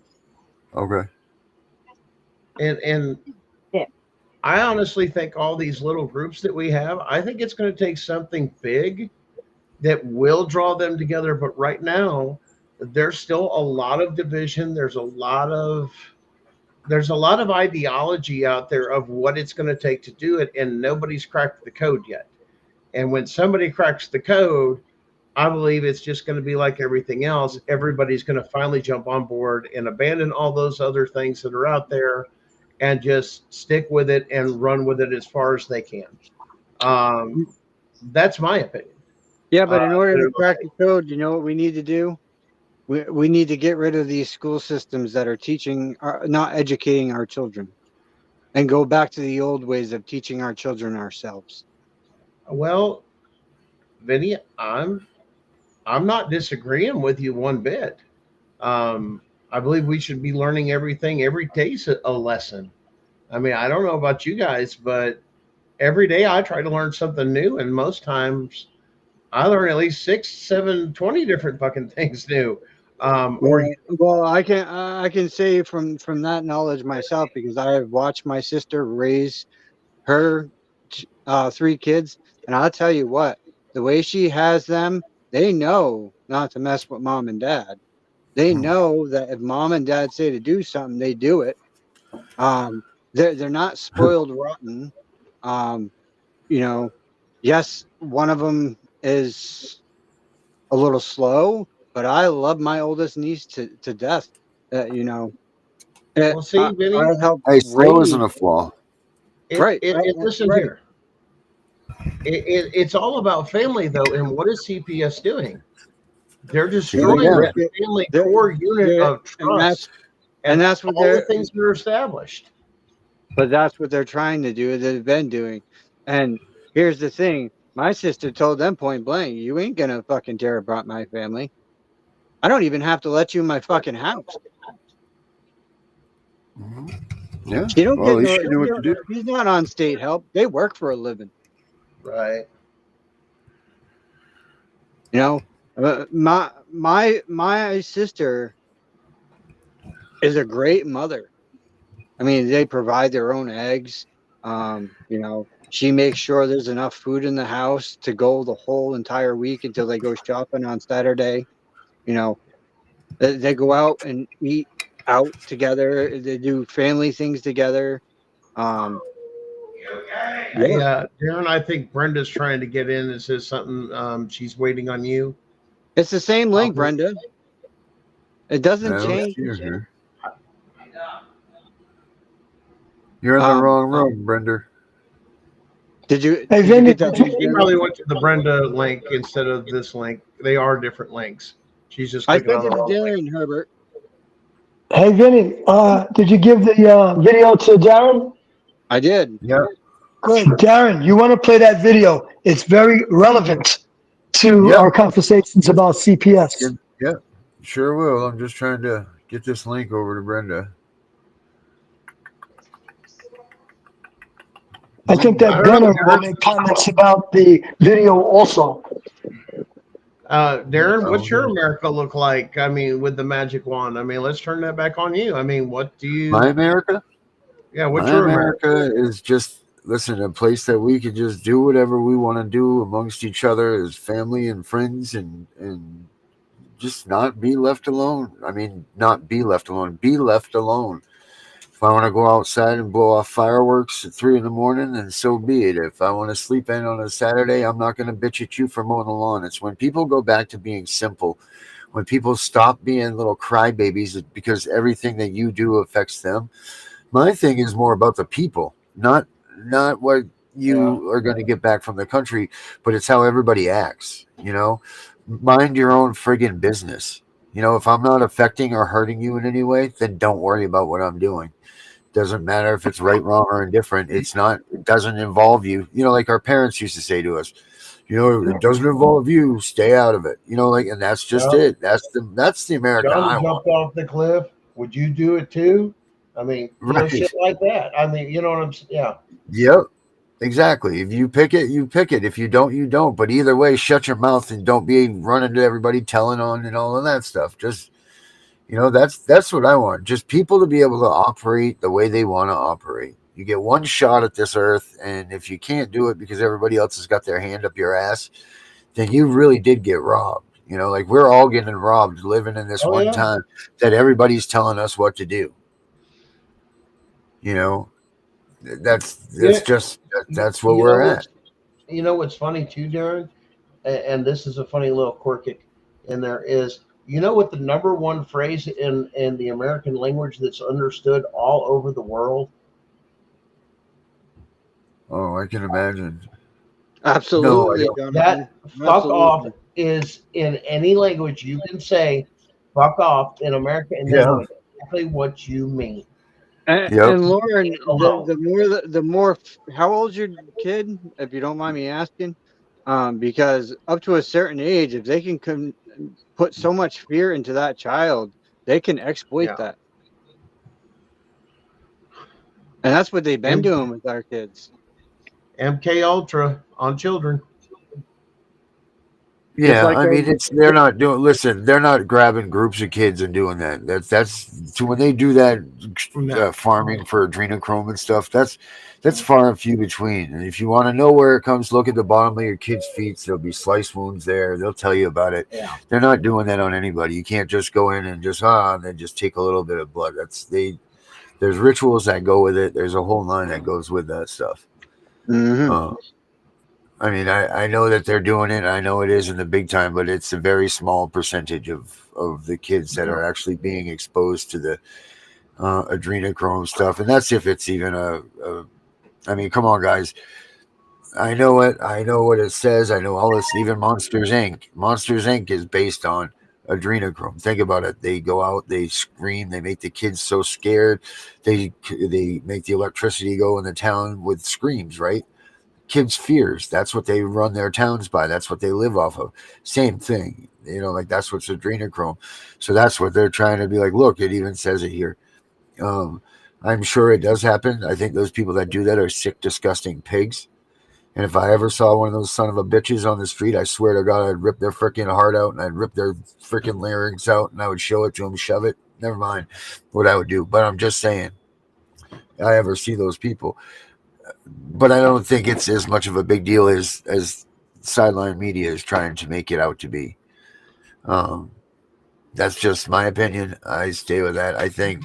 Okay. And I honestly think all these little groups that we have, I think it's going to take something big that will draw them together. But right now, there's still a lot of division. There's a lot of ideology out there of what it's going to take to do it, and nobody's cracked the code yet. And when somebody cracks the code, I believe it's just going to be like everything else. Everybody's going to finally jump on board and abandon all those other things that are out there and just stick with it and run with it as far as they can. That's my opinion. Yeah, but in order to crack the code, you know what we need to do? We need to get rid of these school systems that are not educating our children, and go back to the old ways of teaching our children ourselves. Well, Vinny, I'm not disagreeing with you one bit. I believe we should be learning everything. Every day's a lesson. I mean, I don't know about you guys, but every day I try to learn something new, and most times I learn at least 6, 7, 20 different fucking things new. Well, I can say from that knowledge myself, because I have watched my sister raise her 3 kids, and I'll tell you what, the way she has them, they know not to mess with mom and dad. They know that if mom and dad say to do something, they do it. They're not spoiled rotten. You know, yes, one of them is a little slow, but I love my oldest niece to death. You know, well, see, Vinny, I help hey, slow isn't a flaw. Listen here. It's all about family, though, and what is CPS doing? They're destroying the family core unit of trust, and that's what all the things that are established. But that's what they're trying to do. They've been doing. And here's the thing: my sister told them point blank, "You ain't gonna fucking tear apart my family. I don't even have to let you in my fucking house." Yeah. She don't Well, get at least you knew what to do. She's not on state help. They work for a living. Right. You know, my sister is a great mother. I mean, they provide their own eggs. You know, she makes sure there's enough food in the house to go the whole entire week until they go shopping on Saturday. You know, they go out and eat out together. They do family things together. Darren, I think Brenda's trying to get in and says something. She's waiting on you. It's the same link, Brenda. It doesn't change. You're in the wrong room, Brenda. Did you? Hey, Vinny, you probably went to the Brenda link instead of this link. They are different links. She's just clicking on the wrong link. Herbert. Hey, Vinny, did you give the video to Darren? I did. Yeah. Good. Darren, you want to play that video. It's very relevant to our conversations about CPS. Yeah, sure will. I'm just trying to get this link over to Brenda. I think that Gunnar will make comments about the video also. Darren, what's your America look like? I mean, with the magic wand. I mean, let's turn that back on you. I mean, what do you? My America? Yeah, what's My your America is just, listen, a place that we can just do whatever we want to do amongst each other as family and friends, and just not be left alone. I mean, not be left alone, be left alone. If I want to go outside and blow off fireworks at 3 a.m, then so be it. If I want to sleep in on a Saturday, I'm not going to bitch at you for mowing the lawn. It's when people go back to being simple, when people stop being little crybabies because everything that you do affects them. My thing is more about the people, not what you are going to get back from the country, but it's how everybody acts. You know, mind your own friggin' business. You know, if I'm not affecting or hurting you in any way, then don't worry about what I'm doing. Doesn't matter if it's right, wrong, or indifferent. It doesn't involve you. You know, like our parents used to say to us, you know, it doesn't involve you, stay out of it. You know, like, and that's just it. That's the America Johnny I want. jumped off the cliff. Would you do it too? I mean, you know, shit like that. I mean, you know what I'm saying? Yeah. Yep. Exactly. If you pick it, you pick it. If you don't, you don't. But either way, shut your mouth and don't be running to everybody telling on and all of that stuff. Just that's what I want. Just people to be able to operate the way they want to operate. You get one shot at this earth, and if you can't do it because everybody else has got their hand up your ass, then you really did get robbed. Like we're all getting robbed living in this Oh one yeah. time that everybody's telling us what to do. You know, Yeah. that's what You know we're at. what's funny too, Darren, and this is a funny little quirk in there is, what the number one phrase in the American language that's understood all over the world? Oh, I can imagine. No, I Absolutely, don't. Jonathan. That fuck off Absolutely. is in any language you can say fuck off in America, and they Yeah. know exactly what you mean. Yep. And Lauren, Hello. the more, how old's your kid, if you don't mind me asking? Because up to a certain age, if they can put so much fear into that child, they can exploit Yeah. that, and that's what they've been M- doing with our kids. MK Ultra on children. Just Yeah, like I our, mean, they're not doing. Listen, they're not grabbing groups of kids and doing that. That's so when they do that No. farming for adrenochrome and stuff. That's far and few between. And if you want to know where it comes, look at the bottom of your kid's feet. There'll be slice wounds there. They'll tell you about it. Yeah. They're not doing that on anybody. You can't just go in and and then just take a little bit of blood. There's rituals that go with it. There's a whole line that goes with that stuff. Mhm. I mean, I know that they're doing it. I know it is in the big time, but it's a very small percentage of the kids that are actually being exposed to the adrenochrome stuff, and that's if it's even I mean, come on, guys. I know it. I know what it says. I know all this. Even Monsters Inc. Monsters Inc. is based on adrenochrome. Think about it. They go out, they scream, they make the kids so scared. They make the electricity go in the town with screams, right? Kids' fears. That's what they run their towns by. That's what they live off of. Same thing. Like that's what's adrenochrome. So that's what they're trying to be like. Look, it even says it here. Um, I'm sure it does happen. I think those people that do that are sick, disgusting pigs. And if I ever saw one of those son of a bitches on the street, I swear to God, I'd rip their freaking heart out and I'd rip their freaking larynx out and I would show it to them, shove it. Never mind what I would do. But I'm just saying, I ever see those people. But I don't think it's as much of a big deal as sideline media is trying to make it out to be. Um, that's just my opinion. I stay with that. I think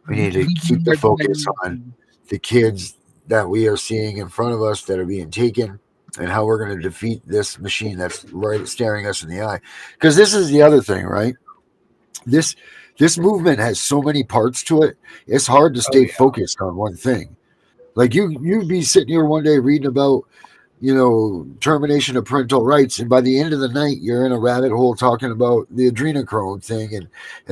we need to keep the focus on the kids that we are seeing in front of us that are being taken and how we're going to defeat this machine that's right staring us in the eye. Because this is the other thing, right? This movement has so many parts to it. It's hard to stay focused on one thing. Like you'd be sitting here one day reading about, termination of parental rights, and by the end of the night, you're in a rabbit hole talking about the adrenochrome thing and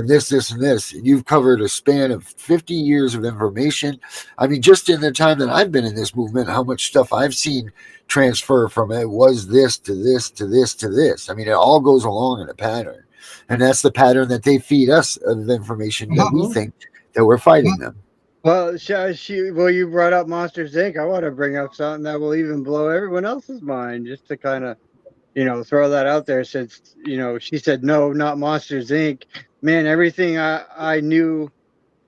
this, and this. And you've covered a span of 50 years of information. I mean, just in the time that I've been in this movement, how much stuff I've seen transfer from it was this to this to this to this. I mean, it all goes along in a pattern, and that's the pattern that they feed us of information that we think that we're fighting them. Well, you brought up Monsters Inc. I want to bring up something that will even blow everyone else's mind, just to kind of, throw that out there. Since she said no, not Monsters Inc. Man, everything I knew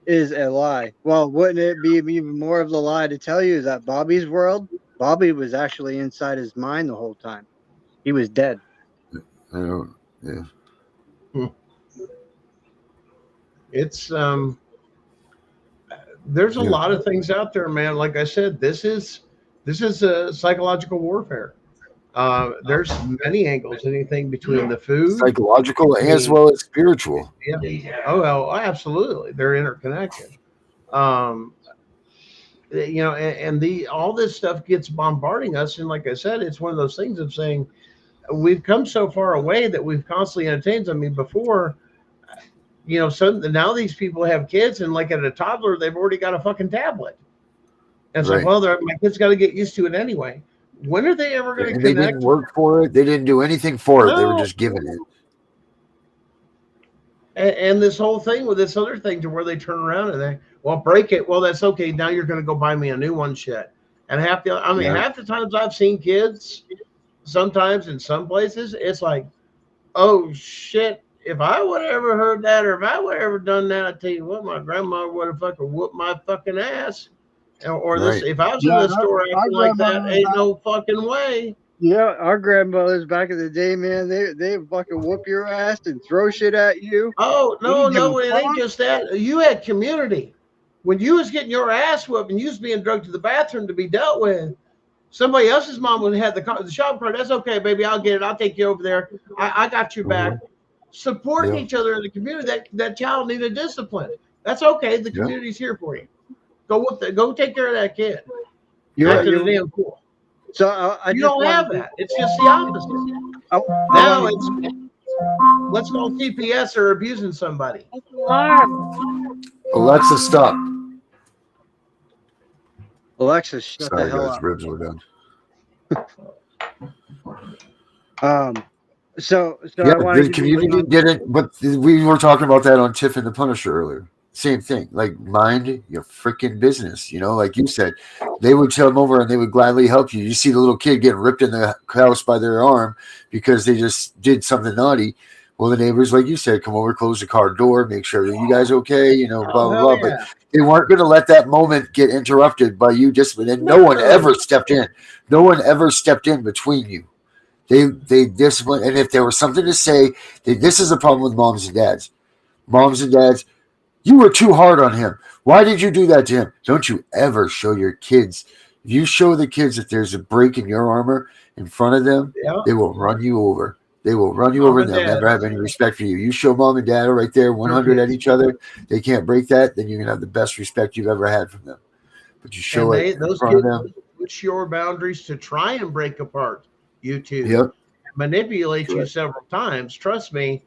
is a lie. Well, wouldn't it be even more of the lie to tell you that Bobby's world? Bobby was actually inside his mind the whole time. He was dead. I don't. Yeah. It's there's a lot of things out there, man. Like I said, this is a psychological warfare. There's many angles. Anything between the food, Psychological as well as spiritual. Yeah. Oh well, absolutely. They're interconnected. And all this stuff gets bombarding us, and like I said, it's one of those things of saying we've come so far away that we've constantly entertained. I mean, before, so now these people have kids, and like at a toddler, they've already got a fucking tablet. And so, well, my kids got to get used to it anyway. When are they ever going to connect? They didn't work for it. They didn't do anything for it. They were just given it. And this whole thing with this other thing to where they turn around and they, well, break it. Well, that's okay. Now you're going to go buy me a new one. Shit. And half the times I've seen kids, sometimes in some places, it's like, oh shit, if I would have ever heard that, or if I would have ever done that, I tell you what, my grandma would have fucking whooped my fucking ass. Or this, if I was in the store acting like that, ain't no fucking way. Yeah, our grandmothers back in the day, man, they fucking whoop your ass and throw shit at you. Oh no, it ain't just that. You had community. When you was getting your ass whooped and you was being drugged to the bathroom to be dealt with, somebody else's mom would have the shop card. That's okay, baby. I'll get it. I'll take you over there. I got you back. Supporting each other in the community. That child needed discipline. That's okay. The community's here for you. Go take care of that kid. You're damn cool. So you don't have that. It's just the opposite. Now it's let's call CPS or abusing somebody. Alexa, stop. Alexa, shut the hell up. Ribs were done. So yeah, the community didn't, but we were talking about that on Tiff and the Punisher earlier. Same thing, like mind your freaking business, like you said, they would come over and they would gladly help you. You see the little kid getting ripped in the house by their arm because they just did something naughty. Well, the neighbors, like you said, come over, close the car door, make sure that you guys okay, blah, blah, blah. Yeah. But they weren't going to let that moment get interrupted by you discipline. And no one ever stepped in. No one ever stepped in between you. They disciplined. And if there was something to say, this is a problem with moms and dads. Moms and dads, you were too hard on him. Why did you do that to him? Don't you ever show your kids. If you show the kids that there's a break in your armor in front of them, they will run you over. They will run you over and they'll never have any respect for you. You show mom and dad right there 100 at each other, they can't break that, then you're going to have the best respect you've ever had from them. But you show it in front of them. Push your boundaries to try and break apart you two. Manipulate you several times. Trust me,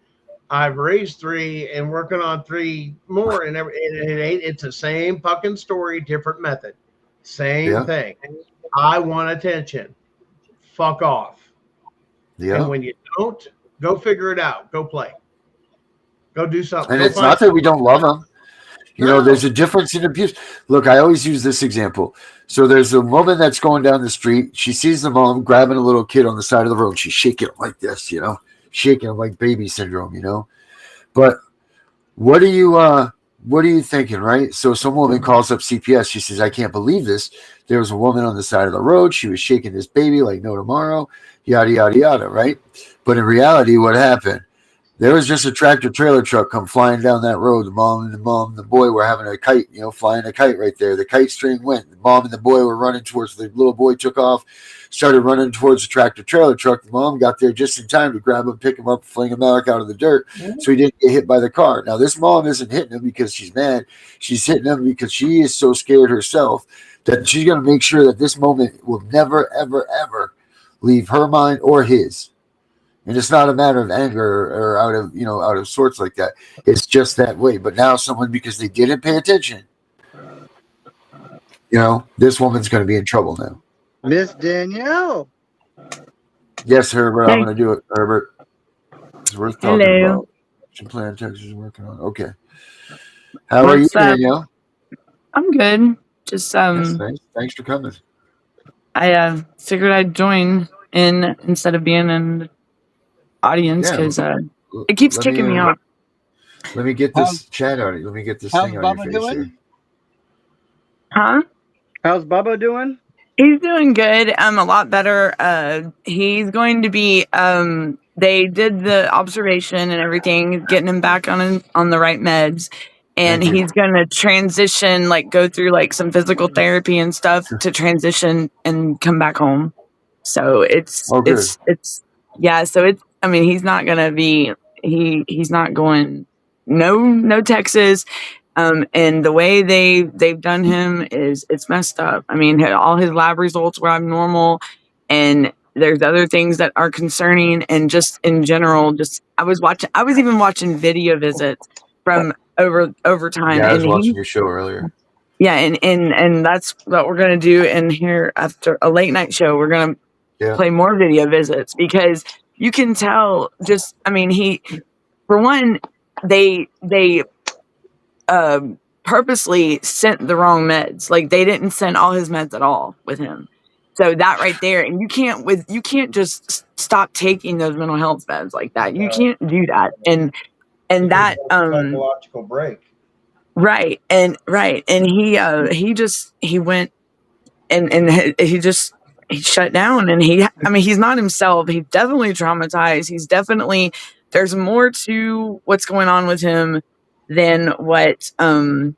I've raised 3 and working on 3 more, and it's the same fucking story, different method. Same thing. I want attention. Fuck off. Yeah. And when you don't, go figure it out. Go play. Go do something. And it's not that we don't love them. There's a difference in abuse. Look, I always use this example. So there's a woman that's going down the street. She sees the mom grabbing a little kid on the side of the road. She's shaking him like this, shaking him like baby syndrome, But what are you thinking, right? So some woman calls up CPS. She says, I can't believe this. There was a woman on the side of the road. She was shaking this baby like no tomorrow, yada, yada, yada, right? But in reality, what happened? There was just a tractor trailer truck come flying down that road. The mom and the boy were having a kite, flying a kite right there. The kite string went. The mom and the boy were running towards the little boy, took off, started running towards the tractor trailer truck. The mom got there just in time to grab him, pick him up, fling him out of the dirt so he didn't get hit by the car. Now, this mom isn't hitting him because she's mad. She's hitting him because she is so scared herself that she's going to make sure that this moment will never, ever, ever leave her mind or his. And it's not a matter of anger or out of sorts like that. It's just that way. But now someone, because they didn't pay attention, this woman's going to be in trouble now. Miss Danielle. Yes, Herbert. I'm going to do it, Herbert. It's worth talking about. Some plan Texas is working on. Okay. How are you, Danielle? I'm good. Just thanks for coming. I figured I'd join in instead of being in the audience because it keeps kicking me off. Let me get this chat out. Let me get this thing on your face here. Huh? How's Bubba doing? He's doing good. A lot better. He's going to be. They did the observation and everything, getting him back on the right meds, and he's going to transition, go through some physical therapy and stuff to transition and come back home. So it's. He's not going to be. He's not going. No Texas. And the way they've done him it's messed up. All his lab results were abnormal, and there's other things that are concerning. And just in general, I was even watching video visits from over time. Yeah, I was watching your show earlier. Yeah, and that's what we're gonna do in here after a late night show. We're gonna play more video visits because you can tell. He, for one, they purposely sent the wrong meds. Like they didn't send all his meds at all with him. So that right there, and you can't just stop taking those mental health meds like that. You can't do that. And that psychological break. Right. And he went and he shut down, and he's not himself. He's definitely traumatized. He's definitely, there's more to what's going on with him than what the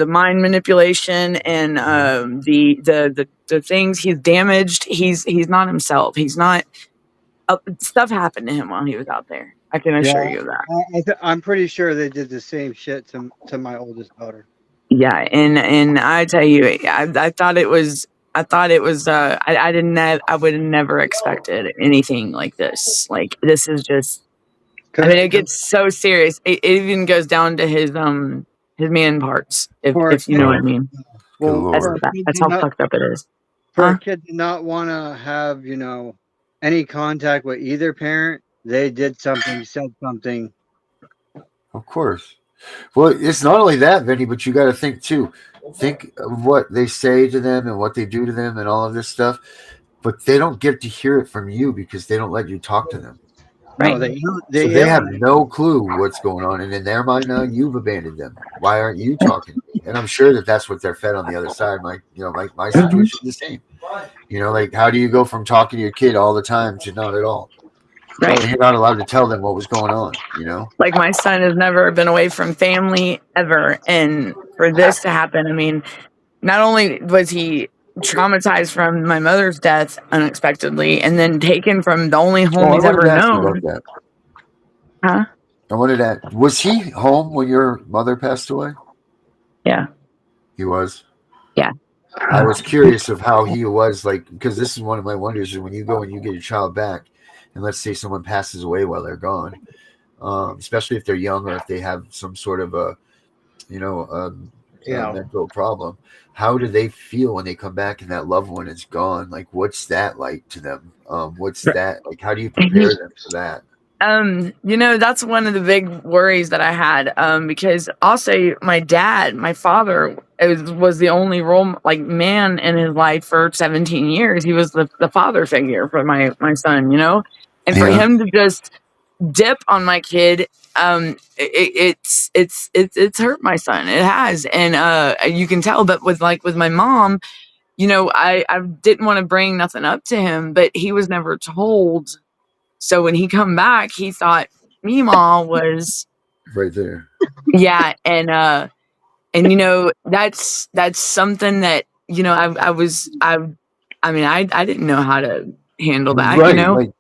mind manipulation and the things he's damaged. He's not himself. He's not. Stuff happened to him while he was out there. I can assure you of that. I'm pretty sure they did the same shit to my oldest daughter. Yeah, and I tell you, I thought it was. I would have never expected anything like this. Like this is just. I mean, it gets so serious. It even goes down to his man parts, if you know what I mean. Well, that's how fucked up it is. For a kid to not want to have, any contact with either parent, they did something, said something. Of course. Well, it's not only that, Vinny, but you got to think too. Think of what they say to them and what they do to them and all of this stuff. But they don't get to hear it from you because they don't let you talk to them. Right. No, they have no clue what's going on. And in their mind now, you've abandoned them. Why aren't you talking? And I'm sure that's what they're fed on the other side. Like my situation is the same. Like how do you go from talking to your kid all the time to not at all? Right. So you're not allowed to tell them what was going on, Like my son has never been away from family ever. And for this to happen, I mean, not only was he traumatized from my mother's death unexpectedly and then taken from the only home he's ever known. Huh? I wanted to ask, was he home when your mother passed away? Yeah. He was? Yeah. I was curious of how he was, because this is one of my wonders, is when you go and you get your child back, and let's say someone passes away while they're gone, especially if they're young or if they have some sort of a mental problem. How do they feel when they come back and that loved one is gone? Like, what's that like to them? What's that like? How do you prepare them for that? That's one of the big worries that I had. Because also my dad, my father, was the only man in his life for 17 years. He was the father figure for my son, and for him to just dip on my kid, it's hurt my son. It has, and you can tell. But with my mom, I didn't want to bring nothing up to him, but he was never told. So when he come back, he thought Meemaw was right there. Yeah, and that's something that I didn't know how to handle that. Right. Like,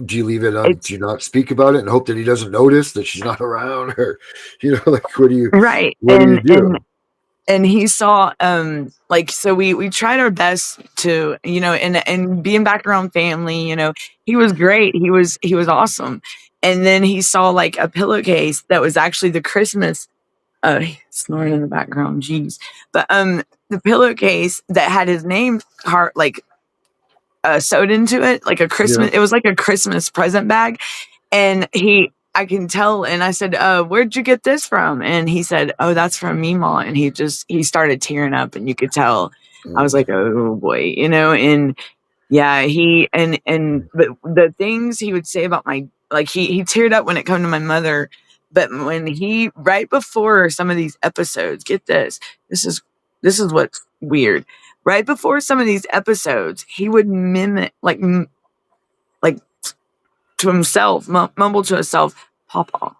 do you leave it on? Do you not speak about it and hope that he doesn't notice that she's not around, or what do you? Right. What do you do? And he saw so we tried our best to and being back around family, he was great, he was awesome. And then he saw like a pillowcase that was actually the Christmas snoring in the background, jeez. But the pillowcase that had his name sewed into it, like a Christmas, it was like a Christmas present bag. And I can tell, and I said, where'd you get this from? And he said, oh, that's from Meemaw. And he started tearing up, and you could tell. I was like, oh boy, and yeah, but the things he would say about he teared up when it came to my mother. But when right before some of these episodes, get this is what's weird. Right before some of these episodes, he would mimic like to himself, mumble to himself, Papa.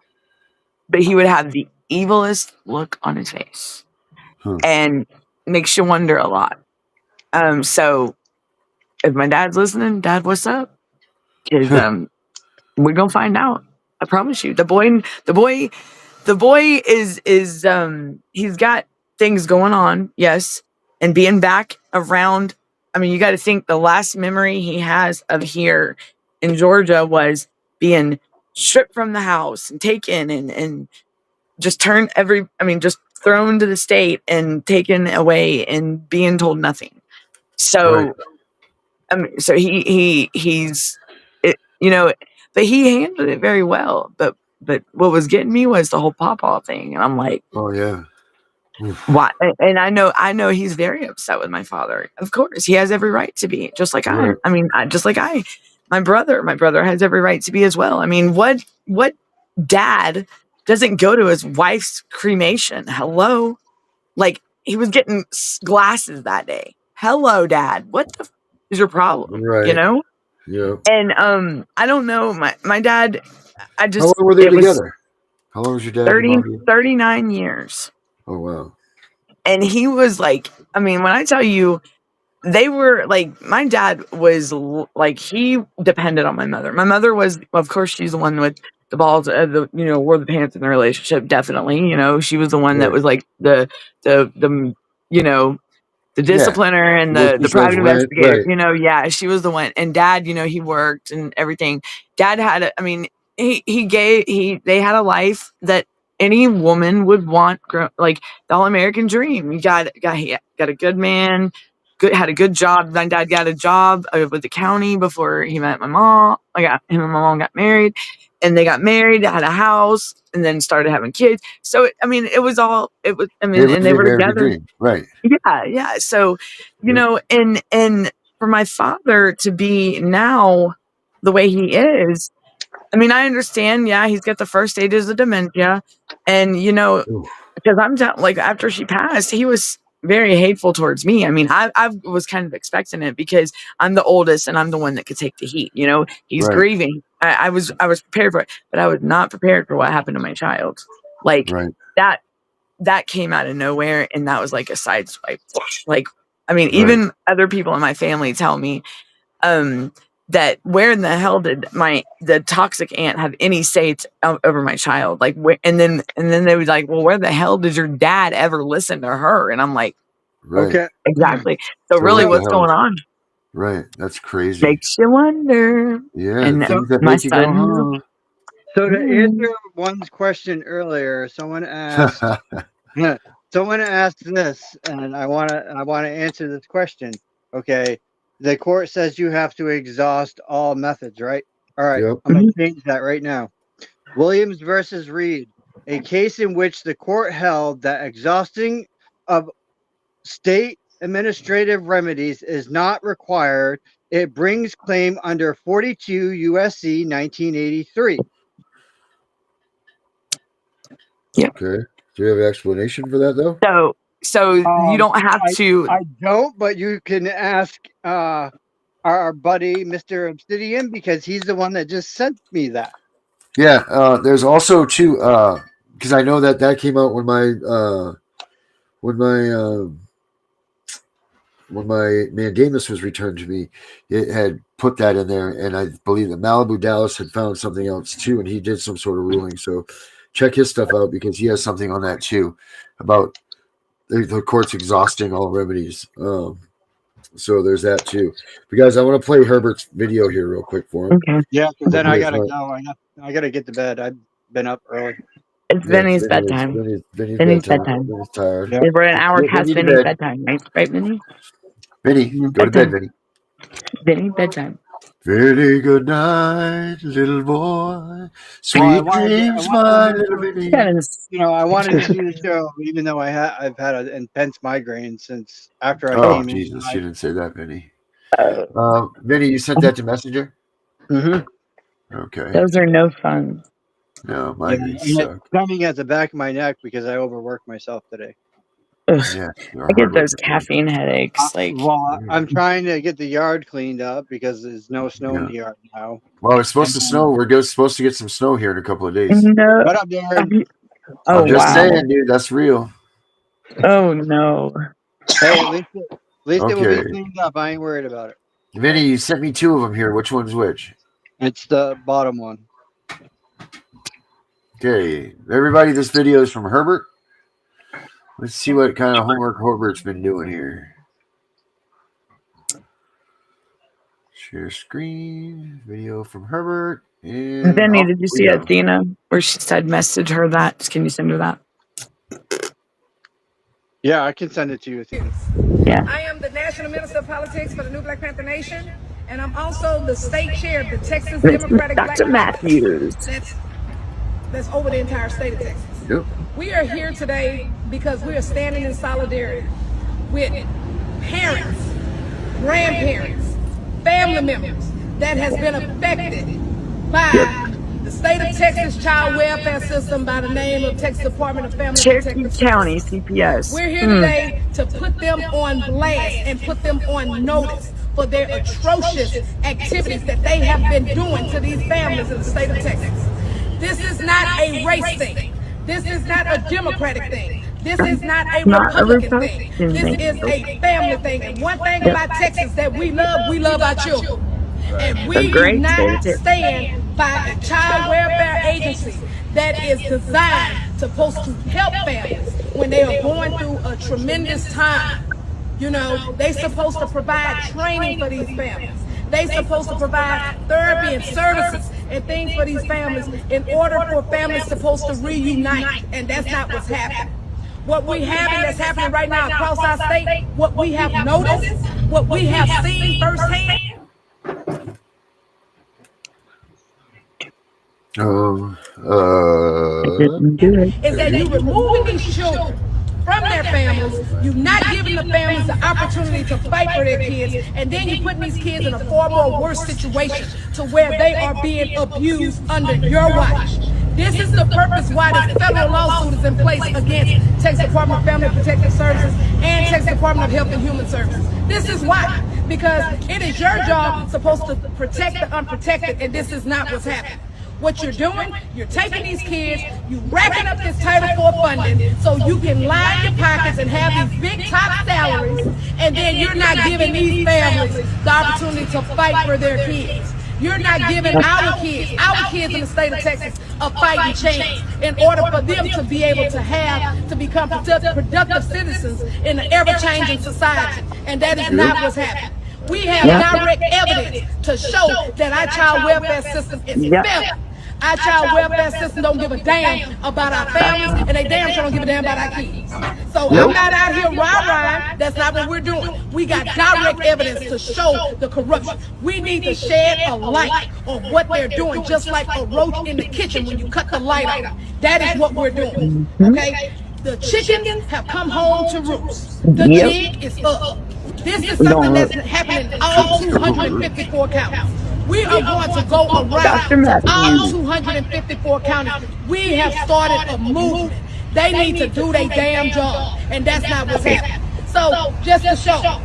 But he would have the evilest look on his face, and makes you wonder a lot. So if my dad's listening, Dad, what's up? Because we're gonna find out. I promise you. The boy is he's got things going on, yes, and being back around. I mean, you got to think the last memory he has of here in Georgia was being stripped from the house and taken and just just thrown to the state and taken away and being told nothing. So, so he's, but he handled it very well. But what was getting me was the whole pawpaw thing, and I'm like, oh yeah. why? And I know he's very upset with my father. Of course, he has every right to be, just like Right. my brother has every right to be as well. I mean, what dad doesn't go to his wife's cremation? Hello, like he was getting glasses that day. Hello, dad. What the is your problem? Right. You know? Yeah. And I don't know. My dad. How long were they together? How long was your dad? 39 years. Oh wow. And he was like, I mean, when I tell you, they were like, my dad was like, he depended on my mother. My mother was, of course, she's the one with the balls, wore the pants in the relationship. Definitely, she was the one that was like the discipliner and the private investigator. Right. Yeah, she was the one. And dad, he worked and everything. Dad had, they had a life that any woman would want, like the all American dream. He got a good man, had a good job. My dad got a job with the county before he met my mom. Him and my mom got married, and they got married, had a house, and then started having kids. So it was all and they were together. Dream. Right. Yeah. So, and for my father to be now the way he is, I understand. Yeah, he's got the first stages of dementia, and because I'm like after she passed, he was very hateful towards me. I was kind of expecting it because I'm the oldest and I'm the one that could take the heat. He's grieving. I was prepared for it, but I was not prepared for what happened to my child. Like that came out of nowhere, and that was like a sideswipe. Like, even other people in my family tell me, that where in the hell did the toxic aunt have any say over my child? Like, and then they would like, well, where the hell did your dad ever listen to her? And I'm like, okay, exactly. So really, what's going on? Right, that's crazy. Makes you wonder. Yeah, and my son. So to answer one's question earlier, someone asked. Someone asked this, and I want to answer this question. Okay. The court says you have to exhaust all methods, right? All right. Yep. I'm going to change that right now. Williams versus Reed, a case in which the court held that exhausting of state administrative remedies is not required. It brings claim under 42 U.S.C. 1983. Yeah. Okay. Do you have an explanation for that, though? So you don't have to. I don't, but you can ask our buddy, Mr. Obsidian, because he's the one that just sent me that. Yeah, there's also too, because I know that came out when my mandamus was returned to me. It had put that in there, and I believe that Malibu Dallas had found something else too, and he did some sort of ruling. So check his stuff out because he has something on that too about the court's exhausting all remedies. So there's that too. But guys, I want to play Herbert's video here real quick for him. Okay. Yeah, because then I gotta go. I gotta get to bed. I've been up early. It's Vinny's bedtime. Vinny's bedtime. Vinny's tired. Yeah. We're an hour past Vinny's bedtime, right, Vinny? Vinny, go to bed, Vinny. Vinny, bedtime. Very good night, little boy. Sweet dreams, my little Vinny. I wanted to do the show, even though I've had an intense migraine since after I came in. Oh, Jesus, you didn't say that, Vinny. Vinny, you sent that to Messenger? Mm-hmm. Okay. Those are no fun. No, migraines suck. It's coming at the back of my neck because I overworked myself today. Yeah, I get those caffeine headaches. I'm trying to get the yard cleaned up because there's no snow in the yard now. Well, it's supposed to snow. We're supposed to get some snow here in a couple of days. No. What up, Darren? I'm just saying, dude, that's real. Oh no. Hey, at least it will be cleaned up. I ain't worried about it. Vinny, you sent me two of them here. Which one's which? It's the bottom one. Okay, everybody, this video is from Herbert. Let's see what kind of homework Herbert's been doing here. Share screen, video from Herbert. And Vinny, did you see Athena where she said message her that? Can you send her that? Yeah, I can send it to you, Athena. Yeah. I am the National Minister of Politics for the New Black Panther Nation, and I'm also the state chair of the Texas Democratic Black Dr. Matthews. that's over the entire state of Texas. Yep. We are here today because we are standing in solidarity with parents, grandparents, family members that has been affected by the state of Texas child welfare system by the name of Texas Department of Family Cherokee Protective County Services. CPS. We're here today to put them on blast and put them on notice for their atrocious activities that they have been doing to these families in the state of Texas. This is not a race thing. This is not a Democratic thing. This is not a Republican thing. This is a family thing. And one thing about Texas that we love our children. And we do not stand by a child welfare agency that is designed supposed to help families when they are going through a tremendous time. You know, they supposed to provide training for these families. They supposed to provide therapy and services and things for these families in order for families supposed to reunite. And that's not what's happening. What we have and that's happening right now across our state, what we have noticed, what we have seen firsthand. Is that you're removing these children from their families, you're not giving the families the opportunity to fight for their kids, and then you're putting these kids in a far more worse situation to where they are being abused under your watch. This is the purpose why this federal lawsuit is in place against Texas Department of Family Protective Services and Texas Department of Health and Human Services. This is why, because it is your job supposed to protect the unprotected, and this is not what's happening. What you're doing, you're taking these kids, you're racking up this Title IV funding so you can line your pockets and have these big top salaries, and then you're not giving these families the opportunity to fight for their kids. You're not giving our kids in the state of Texas, a fighting chance in order for them to be able to become productive citizens in an ever-changing society. And that is not what's happening. We have direct evidence to show that our child welfare system is failing. Our child welfare system don't give a damn about our families, and they damn sure don't give a damn about our kids. So I'm not out here rah-rahing. That's not what we're doing. We got direct evidence to show the corruption. We need to shed a light on what they're doing, just like a roach in the kitchen when you cut the light on. That is what we're doing, okay? The chickens have come home to roost. The jig is up. This is something that's happening in all 254 counties. We are going to go around to all 254 counties. We have started a movement. They need to do their damn job, and that's not what's happening. So, just to show,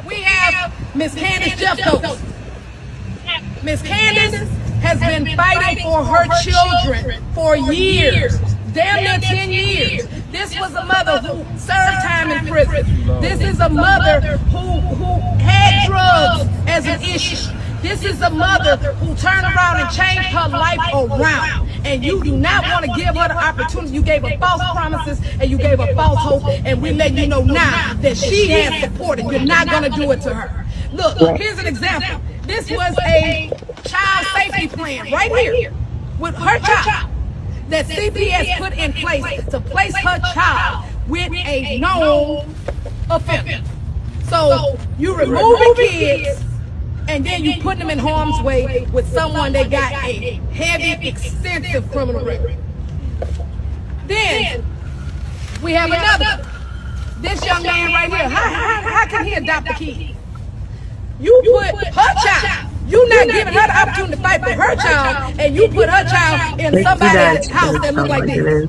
we have Miss Candace Jeffcoat. Miss Candace has been fighting for her children for years. Damn near 10 years. This was a mother who served time in prison. This is a mother who had drugs as an issue. This is a mother who turned around and changed her life around. And you do not want to give her the opportunity. You gave her false promises and you gave her false hope. And we let you know now that she has support and you're not going to do it to her. Look, here's an example. This was a child safety plan right here with her child that CPS put in place to place her child with a known offender. So you removing kids and then you put them in harm's way with someone that got a heavy, extensive criminal record. Then we have another. This young man right here, how can he adopt a kid? You put her child. You're not giving her the opportunity to fight for her child, and you put her child in somebody's house that looks like this,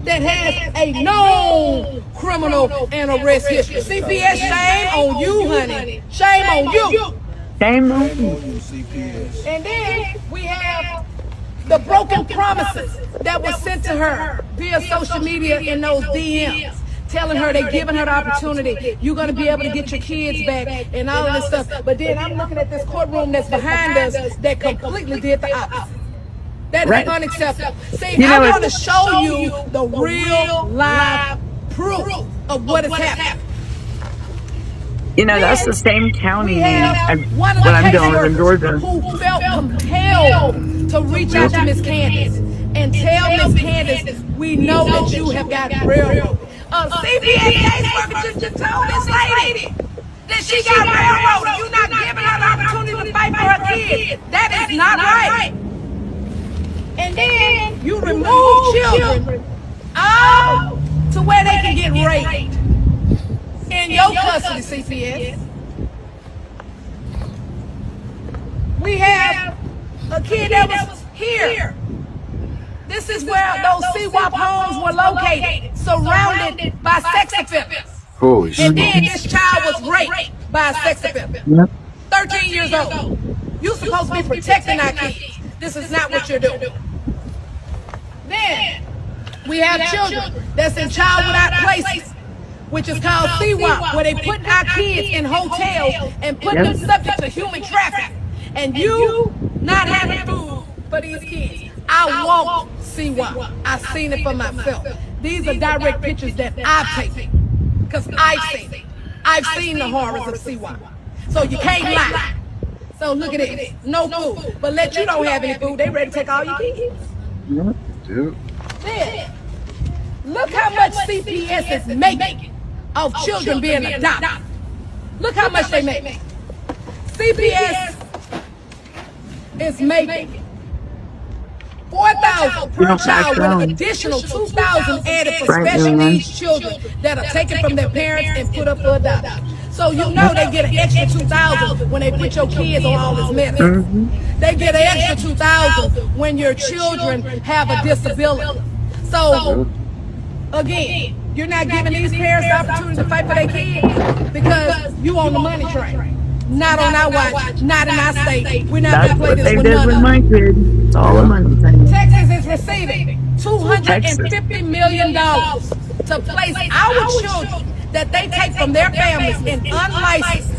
that has a known criminal and arrest history. CPS, shame on you, honey. Shame on you. Shame on you. And then we have the broken promises that were sent to her via social media in those DMs. Telling her they're giving her the opportunity. You're going to be able to get your kids back and all of this stuff. But then I'm looking at this courtroom that's behind us that completely did the opposite. That is unacceptable. See, I want to show you the real live proof of what is happening. You know, that's the same county that I'm dealing with in Georgia. Who felt compelled to reach out to Miss Candace and tell Miss Candace, we know that you have got railroad. CPS caseworker just told this lady that she got railroaded. You're not giving her the opportunity to fight for her kids. That is not right. And then You remove children out to where they can get raped in your custody, CPS. We have a kid that was here. This is where those CWAP homes were located, surrounded by sex offenders. Holy And then smokes. this child was raped by a sex offender. 13 years old. You're supposed to be protecting our kids. This is not what you're doing. Then we have children that's in child without placement, which is called CWAP, where they put our kids in hotels and put them subject to human trafficking. And you not having food for these kids. I walked CWAP. I've seen it for myself. These are direct pictures that I've taken, because I've seen it. I've seen the horrors of CWAP. So you can't lie. So look at this. No food. But let you don't have any food, they ready to take all your kids. Dude. Then, look how much CPS is making of children being adopted. Look how much they make. CPS is making $4,000 per child with an additional $2,000 added for special needs children that are taken from their parents and put up for adoption. So you know they get an extra $2,000 when they put your kids on all this medicine. They get an extra $2,000 when your children have a disability. So again, you're not giving these parents the opportunity to fight for their kids because you on the money train. Not on our watch, not in our state. We're not going to play this with none of my kid. It's all a money thing. Texas is receiving $250 million to place our children that they take from their families in unlicensed,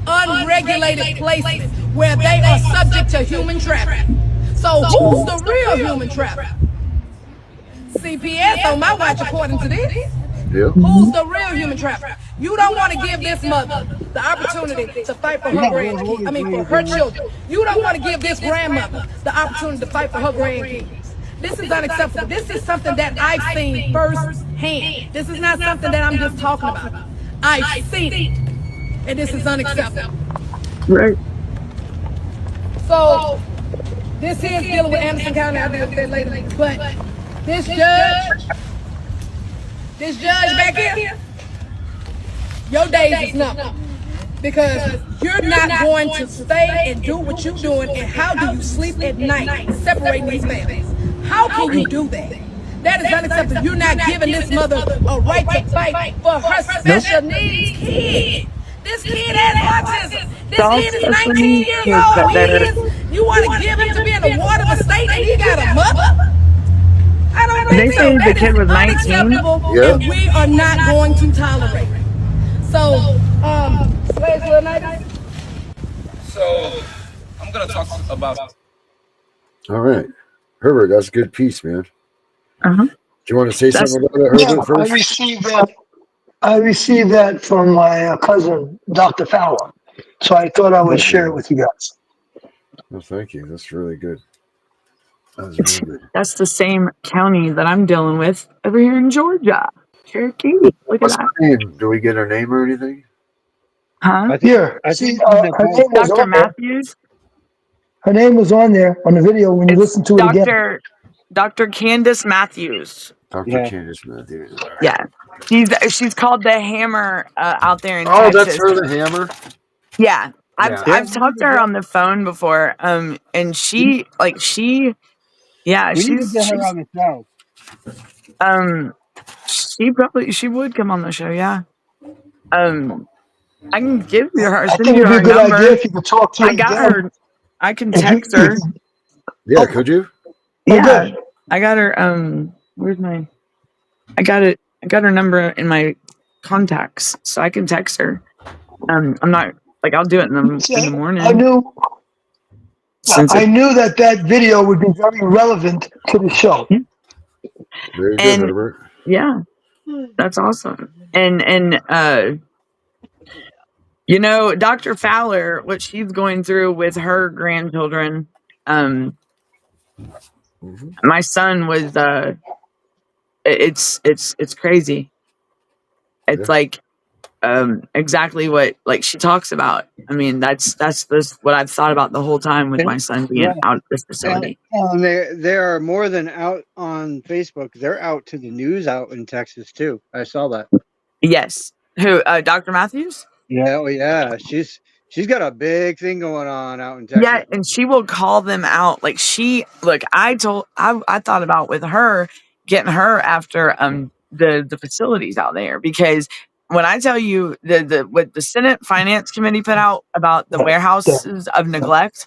unregulated placement where they are subject to human trafficking. So who's the real human trafficker? CPS on my watch, according to this. Who's the real human trafficker? You don't want to give this mother the opportunity to fight for her grandkids. I mean, for her children. You don't want to give this grandmother the opportunity to fight for her grandkids. This is unacceptable. This is something that I've seen firsthand. This is not something that I'm just talking about. I've seen it, and this is unacceptable. Right. So this here is dealing with Anderson County. I'll deal with that later. But this judge back here, your days is numbered, because you're not going to stay and do what you're doing. And how do you sleep at night separating these families? How can you do that? That is unacceptable. You're not giving this mother a right to fight for her special needs kid. This kid has autism. This kid is 19 years old. You want to give him to be in the ward of a state and he got a mother? I don't think They say the kid was 19. And we are not going to tolerate it. So, So, I'm going to talk about. All right. Herbert, that's a good piece, man. Uh-huh. Do you want to say something about it, Herbert, first? I received that from my cousin, Dr. Fowler. So I thought I would share it with you guys. Well, thank you. That's really good. That was really good. That's the same county that I'm dealing with over here in Georgia. Cherokee. Look What's at that. her name? Do we get her name or anything? Huh? Here, see, her name was Dr. on there. Matthews? Her name was on there on the video when you listen to it again. Dr. Candace Matthews. Dr. Candace Matthews. Yeah. She's called the Hammer out there in Oh, Texas. that's her, the Hammer? Yeah. Yeah. I've talked to her on the phone before. And she We need to get her on the show. She would come on the show, yeah. I can give you her. I think it would be a good idea if you could talk to her. I got her. I can text her. Yeah, could you? Yeah, I got her. Where's my? I got it. I got her number in my contacts, so I can text her. I'm not like I'll do it in the morning. I knew that video would be very relevant to the show. Very good, Herbert. Yeah, that's awesome. And you know, Dr. Fowler, what she's going through with her grandchildren. My son was. It's crazy. It's like exactly what like she talks about. I mean, that's what I've thought about the whole time with my son being out of this facility. And they are more than out on Facebook. They're out to the news out in Texas too. I saw that. Yes. Who? Dr. Matthews? Yeah, oh yeah. She's got a big thing going on out in Texas. Yeah, and she will call them out. Like I thought about with her getting her after the facilities out there, because when I tell you what the Senate Finance Committee put out about the warehouses of neglect,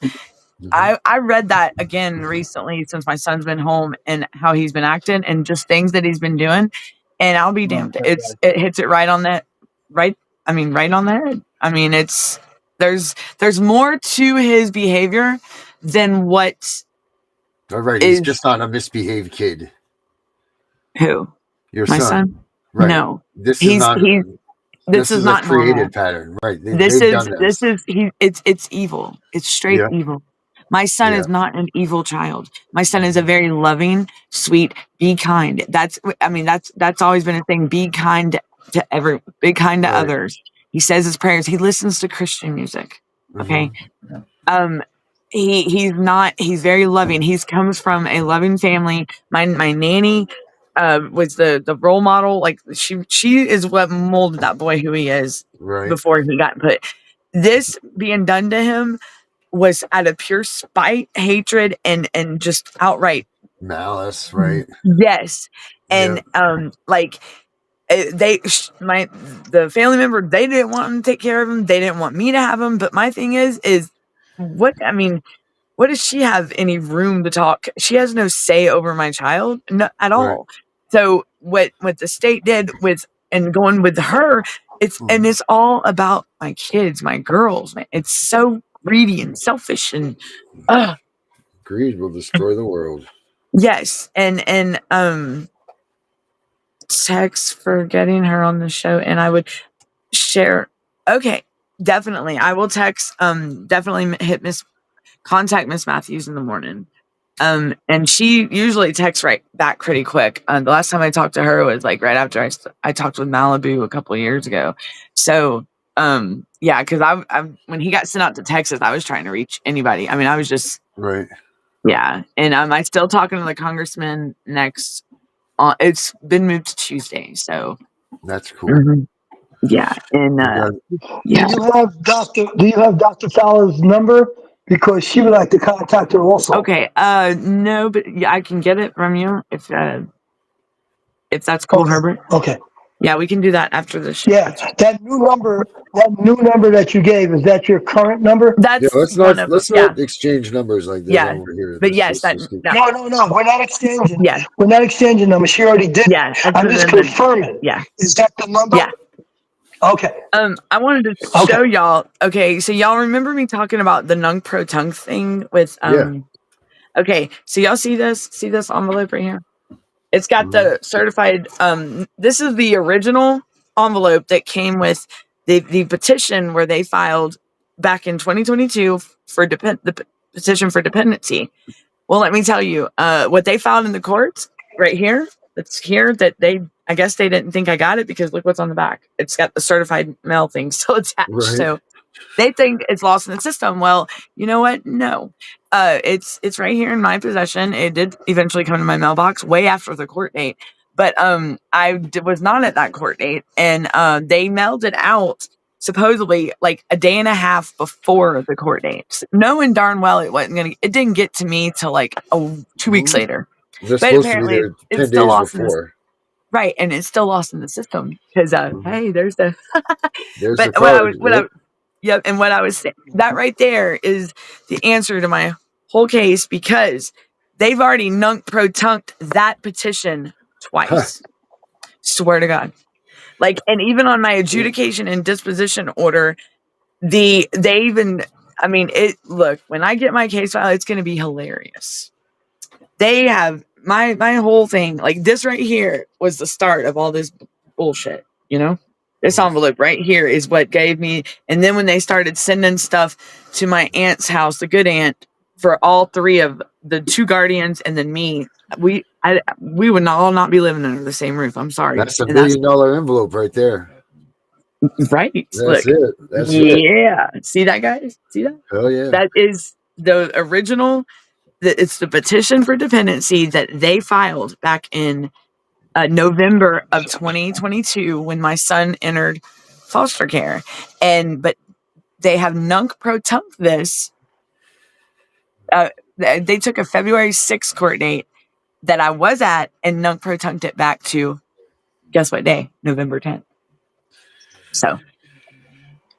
I read that again recently since my son's been home and how he's been acting and just things that he's been doing. And I'll be damned. It hits it right on that right. I mean, right on there. I mean, there's more to his behavior than what. All right, he's just not a misbehaved kid. Who? Your my son. Right. No, This is not not a created normal. pattern, right? This is it's evil. It's straight evil. My son is not an evil child. My son is a very loving, sweet, be kind. That's always been a thing. Be kind to be kind to others. He says his prayers. He listens to Christian music. Okay. He's very loving. He comes from a loving family. My nanny was the role model. Like she is what molded that boy who he is before he got put. This being done to him was out of pure spite, hatred, and just outright malice, right? Yes. And the family member, they didn't want him to take care of him. They didn't want me to have him. But my thing is what does she have any room to talk? She has no say over my child at all. So what the state did and going with her, it's all about my kids, my girls, man. It's so greedy and selfish and greed will destroy the world. Yes. And text for getting her on the show, and I would share. Okay, definitely. I will text, definitely contact Miss Matthews in the morning. And she usually texts right back pretty quick. The last time I talked to her was like right after I talked with Malibu a couple of years ago. So, yeah, because I when he got sent out to Texas, I was trying to reach anybody. I mean, I was just yeah. And I'm still talking to the congressman next. It's been moved to Tuesday, so that's cool. Yeah, and Do you have Dr. Fowler's number? Because she would like to contact her also. Okay. No, but yeah, I can get it from you if that's cool, Herbert. Okay. Yeah, we can do that after the show. Yeah, that new number that you gave, is that your current number? That's let's not exchange numbers like this over here. But yes, no, we're not exchanging. Yeah, we're not exchanging numbers. She already did. Yeah, I'm just confirming. Yeah, is that the number? Yeah. Okay. I wanted to show y'all. Okay, so y'all remember me talking about the Nunc Pro Tunc thing with Okay, so y'all see this envelope right here? It's got the certified. This is the original envelope that came with the petition where they filed back in 2022 for the petition for dependency. Well, let me tell you, what they filed in the courts right here. It's here that I guess they didn't think I got it because look what's on the back. It's got the certified mail thing still attached. Right. So they think it's lost in the system. Well, you know what? No, it's right here in my possession. It did eventually come to my mailbox way after the court date, but I was not at that court date, and they mailed it out supposedly like a day and a half before the court date, knowing darn well it didn't get to me till like 2 weeks later. They're but supposed apparently to be there 10 it's still days lost before. Right, and it's still lost in the system because hey, there's the. There's but the card. And what I was saying, that right there is the answer to my whole case because they've already Nunc Pro Tunc'd that petition twice. Swear to God, and even on my adjudication and disposition order, they even. I mean, look, when I get my case file, it's going to be hilarious. They have my whole thing, this right here was the start of all this bullshit, This envelope right here is what gave me, and then when they started sending stuff to my aunt's house, the good aunt, for all three of the two guardians and then me, we would all not be living under the same roof. I'm sorry. That's $1 billion envelope right there. Right. That's Look. it. That's it. Yeah. See that, guys? See that? Oh yeah. That is the original. It's the petition for dependency that they filed back in November of 2022 when my son entered foster care. But they have nunc pro tunc this. They took a February 6th court date that I was at and nunc pro tunked it back to, guess what day? November 10th. So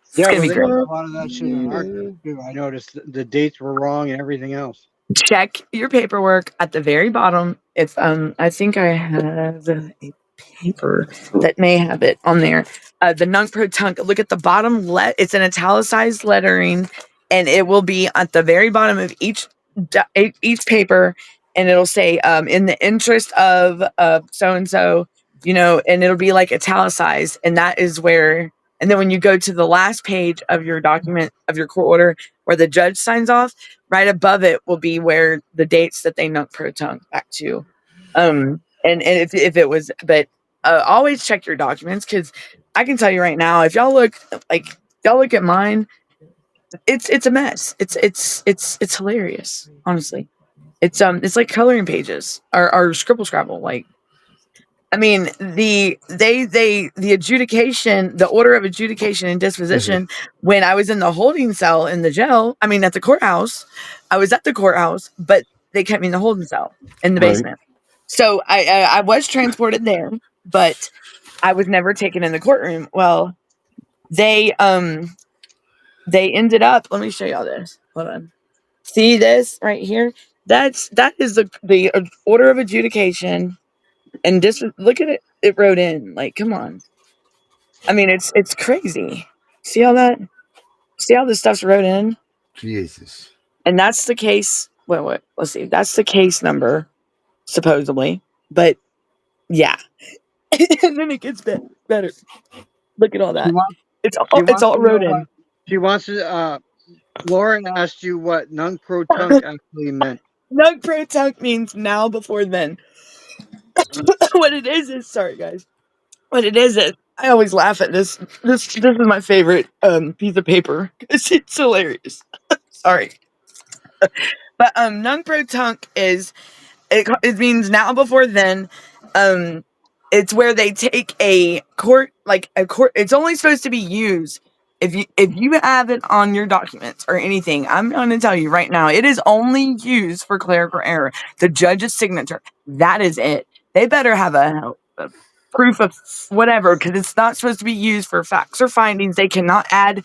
it's Yeah, going well, to be they great. did a lot of that shit on our case too. I noticed the dates were wrong and everything else. Check your paperwork at the very bottom. If I think I have a paper that may have it on there. The nunc pro tunc. Look at the bottom. It's an italicized lettering, and it will be at the very bottom of each paper, and it'll say in the interest of so and so, and it'll be like italicized, and that is where. And then when you go to the last page of your document of your court order, where the judge signs off, right above it will be where the dates that they nunc pro tunc back to. And if it was, but always check your documents, because I can tell you right now, if y'all look at mine, it's a mess. It's hilarious, honestly. It's like coloring pages or scribble scrabble. Like, I mean, the adjudication, the order of adjudication and disposition, when I was in the holding cell in the jail, I mean, at the courthouse, I was at the courthouse, but they kept me in the holding cell in the basement. So I was transported there, but I was never taken in the courtroom. Well, they ended up, let me show y'all this. Hold on. See this right here? That is the order of adjudication. And just look at it. It wrote in, like, come on. I mean, it's crazy. See all that? See how this stuff's wrote in? Jesus. And that's the case. Wait. Let's see. That's the case number, supposedly. But yeah, and then it gets better. Look at all that. It's all wrote in. She wants to. Lauren asked you what nunc pro tunc actually meant. Nunc pro tunc means now before then. What it is sorry guys. What it is I always laugh at this. This is my favorite piece of paper because it's hilarious. Sorry, but nunc pro tunc is it means now before then. It's where they take a court, like a court. It's only supposed to be used if you have it on your documents or anything. I'm going to tell you right now, it is only used for clerical error. The judge's signature. That is it. They better have a proof of whatever, because it's not supposed to be used for facts or findings. They cannot add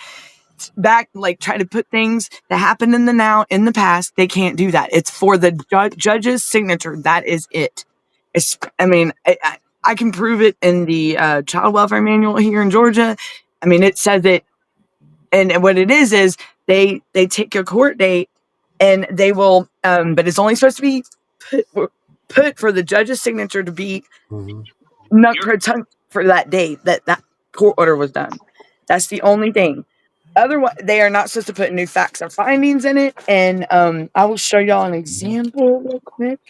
back, like try to put things that happened in the now in the past. They can't do that. It's for the judge's signature. That is it. I can prove it in the child welfare manual here in Georgia. I mean, it says it. And what it is they take a court date and they will, but it's only supposed to be put for the judge's signature to be nunc pro tunc for that date that court order was done. That's the only thing. Otherwise, they are not supposed to put new facts or findings in it. And I will show y'all an example real quick.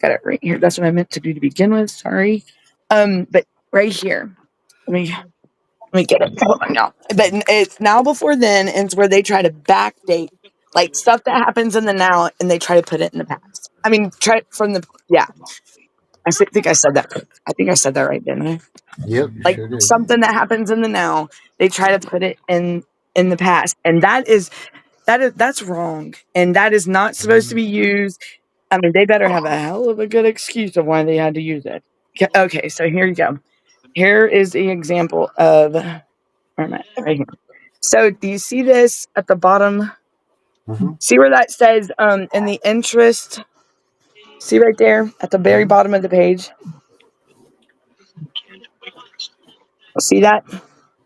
Got it right here. That's what I meant to do to begin with. Sorry. But right here, let me get it. Hold on, y'all. But it's now before then, and it's where they try to backdate like stuff that happens in the now, and they try to put it in the past. I mean, try from the I think I said that. I think I said that right, didn't I? Yep. Like Sure did. something that happens in the now, they try to put it in the past, and that's wrong, and that is not supposed to be used. I mean, they better have a hell of a good excuse of why they had to use it. Okay, so here you go. Here is the example of where am I? Right here. So do you see this at the bottom? See where that says in the interest? See right there at the very bottom of the page? See that?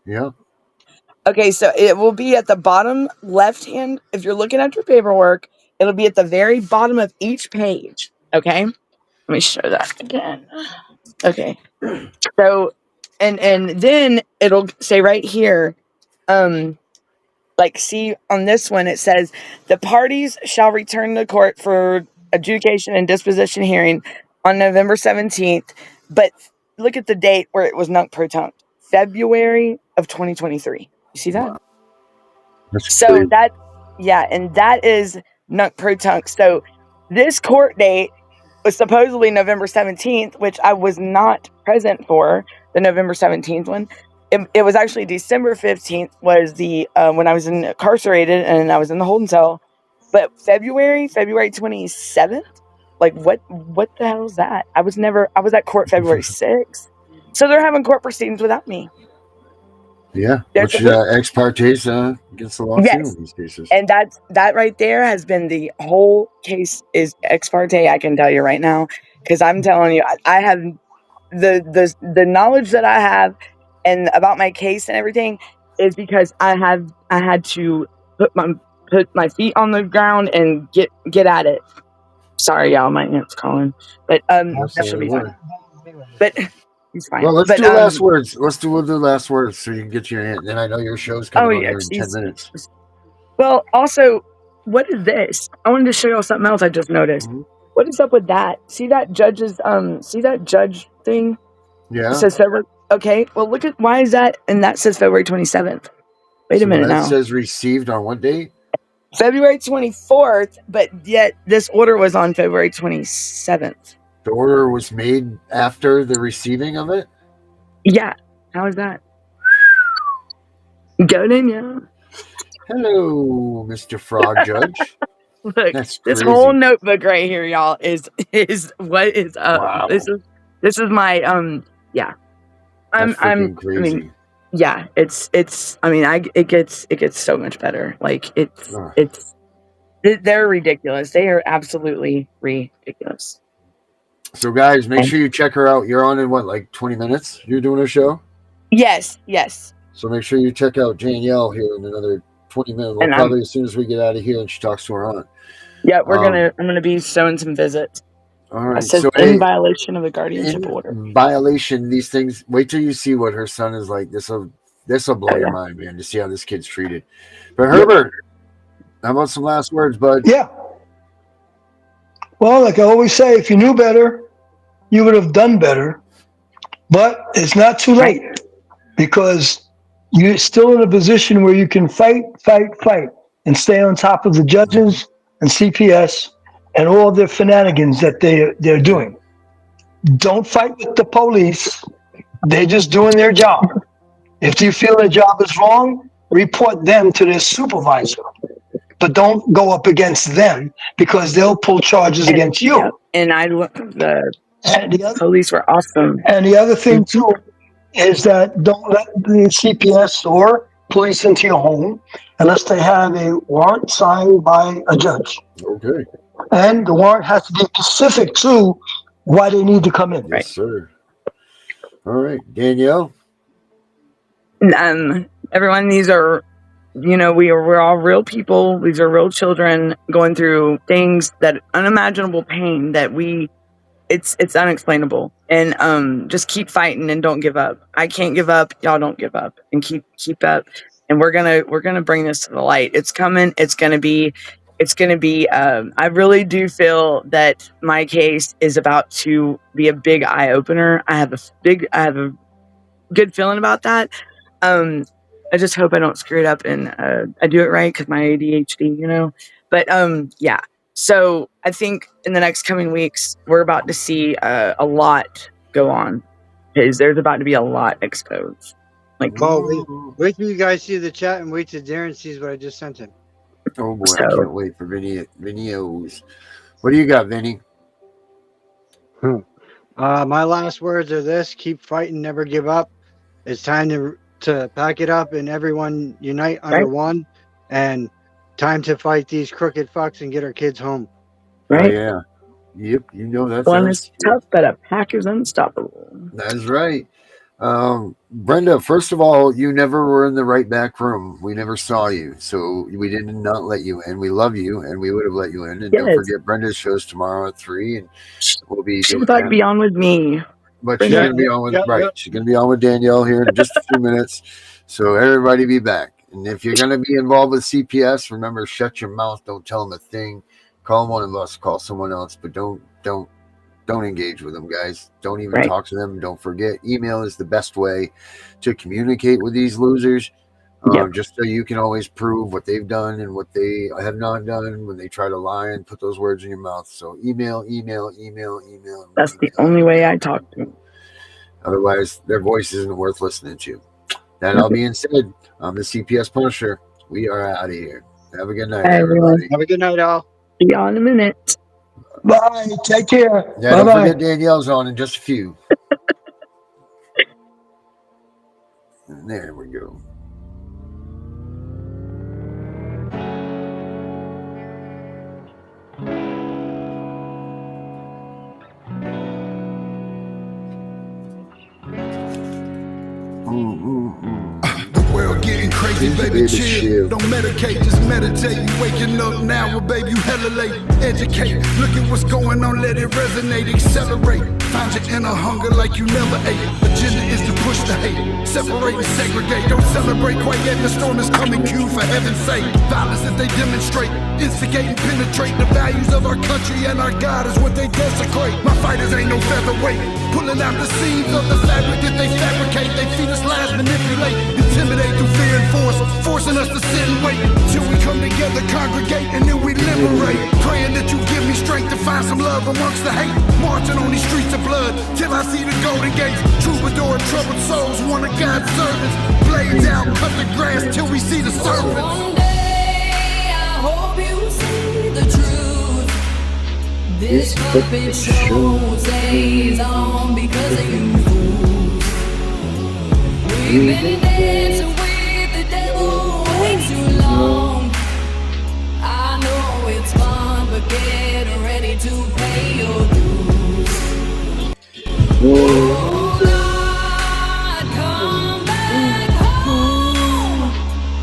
Yeah. Okay, so it will be at the bottom left hand. If you're looking at your paperwork, it'll be at the very bottom of each page. Okay, let me show that again. Okay, so and then it'll say right here, like see on this one, it says the parties shall return to court for adjudication and disposition hearing on November 17th. But look at the date where it was nunc pro tunc. February of 2023. You see that? Wow. That's So crazy. and that is nunc pro tunc. So this court date was supposedly November 17th, which I was not present for, the November 17th one. It was actually December 15th was the when I was incarcerated and I was in the holding cell. But February 27th, like what the hell is that? I was at court February 6th. So they're having court proceedings without me. Yeah, There's which ex partes against the law too Yes. in these cases. And that right there has been the whole case is ex parte, I can tell you right now, because I'm telling you, I have the knowledge that I have and about my case and everything is because I had to put my feet on the ground and get at it. Sorry, y'all, my aunt's calling, but that should be fine. But he's fine. Well, let's But do last words. We'll do last words so you can get your aunt. Then I know your show's coming on here in 10 minutes. Well, also, what is this? I wanted to show y'all something else I just noticed. What is up with that? See that judge thing? Yeah. It says February. Okay, well, look at why is that? And that says February 27th. Wait a minute that now. says received on what date? February 24th, but yet this order was on February 27th. The order was made after the receiving of it? Yeah. How is that? Go Danielle. Hello, Mr. Frog Judge. Look, That's this crazy. whole notebook right here, y'all, is what is up. Wow. This is my yeah. I'm crazy. I mean, yeah, it's I mean, it gets so much better. Like they're ridiculous. They are absolutely ridiculous. So guys, make sure you check her out. You're on in what, like 20 minutes? You're doing a show? Yes. So make sure you check out Danielle here in another 20 minutes. Well, probably as soon as we get out of here and she talks to her aunt. Yeah, I'm gonna be showing some visits. All right. It says So in violation of the guardianship order. Violation, these things, wait till you see what her son is like. This'll blow your mind, man, to see how this kid's treated. But Herbert, how about some last words, bud? Yeah. Well, like I always say, if you knew better, you would have done better. But it's not too late because you're still in a position where you can fight, and stay on top of the judges and CPS and all their shenanigans that they're doing. Don't fight with the police. They're just doing their job. If you feel their job is wrong, report them to their supervisor. But don't go up against them because they'll pull charges against you. Yeah. And the police were awesome. And the other thing too is that don't let the CPS or police into your home unless they have a warrant signed by a judge. Okay. And the warrant has to be specific to why they need to come in. Yes, sir. All right, Danielle. Everyone, these are, we're all real people. These are real children going through things that unimaginable pain that it's unexplainable. And just keep fighting and don't give up. I can't give up. Y'all don't give up and keep up. And we're gonna bring this to the light. It's coming. It's gonna be. I really do feel that my case is about to be a big eye opener. I have a good feeling about that. I just hope I don't screw it up and I do it right because my ADHD, But yeah. So I think in the next coming weeks we're about to see a lot go on because there's about to be a lot exposed. Like, wait till you guys see the chat and wait till Darren sees what I just sent him. Oh boy, I can't wait for videos. What do you got, Vinny? My last words are this: keep fighting, never give up. It's time to pack it up and everyone unite under one, and time to fight these crooked fucks and get our kids home. Right? Oh, yeah. Yep, that's one is tough, but a pack is unstoppable. That's right. Brenda, first of all, you never were in the right back room. We never saw you, so we did not let you in. We love you, and we would have let you in. And don't forget, Brenda's show's tomorrow at 3, and we'll be. She's about to be on with me, but she's going to be on with She's going to be on with Danielle here in just a few minutes. So everybody be back. And if you're going to be involved with CPS, remember, shut your mouth. Don't tell them a thing. Call one of us. Call someone else, but don't don't engage with them, guys. Don't even talk to them. Don't forget, email is the best way to communicate with these losers. Just so you can always prove what they've done and what they have not done when they try to lie and put those words in your mouth. So email. That's the only way I talk to them. Otherwise, their voice isn't worth listening to. That all being said, I'm the CPS Punisher. We are out of here. Have a good night, everybody. Have a good night, all. See you in a minute. Bye. Take care. Yeah, don't forget Danielle's on in just a few. And there we go. The world getting crazy, baby, chill. Don't medicate, just meditate. You waking up now, well, baby, you hella late. Educate, look at what's going on, let it resonate, accelerate. Find your inner hunger like you never ate. Agenda is to push the hate, separate and segregate. Don't celebrate quite yet, the storm is coming, Q, for heaven's sake. Violence that they demonstrate, instigate and penetrate. The values of our country and our God is what they desecrate. My fighters ain't no featherweight, pulling out the seams of the fabric that they fabricate. They feed us lies, manipulate, intimidate through fear and force, forcing us to sit and wait till we come together, congregate, and then we liberate. Praying that you give me strength to find some love amongst the hate. Marching on these streets of blood till I see the golden gates. Troubadour and troubled souls, one of God's servants. Blades out, cut the grass till we see the serpents. One day I hope you see the truth. This puppet show stays on because of you. We've been dancing with the devil way too long. I know it's fun, but get ready to pay your dues. Oh Lord, come back home.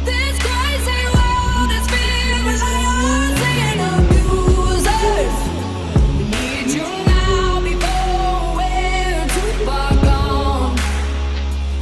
This crazy world is filled with liars and abusers. We need you now before we're too far gone.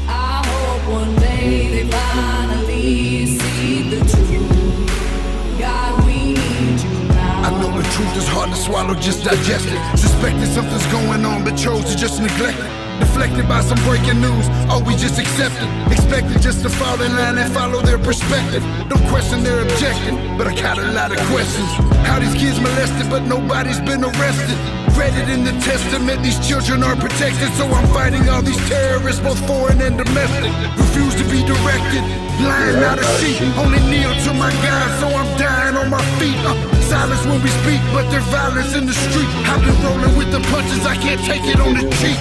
I hope one day they finally see the truth. God, we need you now. I know the truth is hard to swallow, just digest it. Suspected something's going on, but chose to just neglect it. Deflected by some breaking news, we just accepted. Expected just to fall in line and follow their perspective. Don't question their objective, but I got a lot of questions. How these kids molested, but nobody's been arrested. Read it in the testament, these children are protected. So I'm fighting all these terrorists, both foreign and domestic. Refuse to be directed, lying out of sheep. Only kneel to my God, so I'm dying on my feet. Silence when we speak, but there's violence in the street. I've been rolling with the punches, I can't take it on the cheek.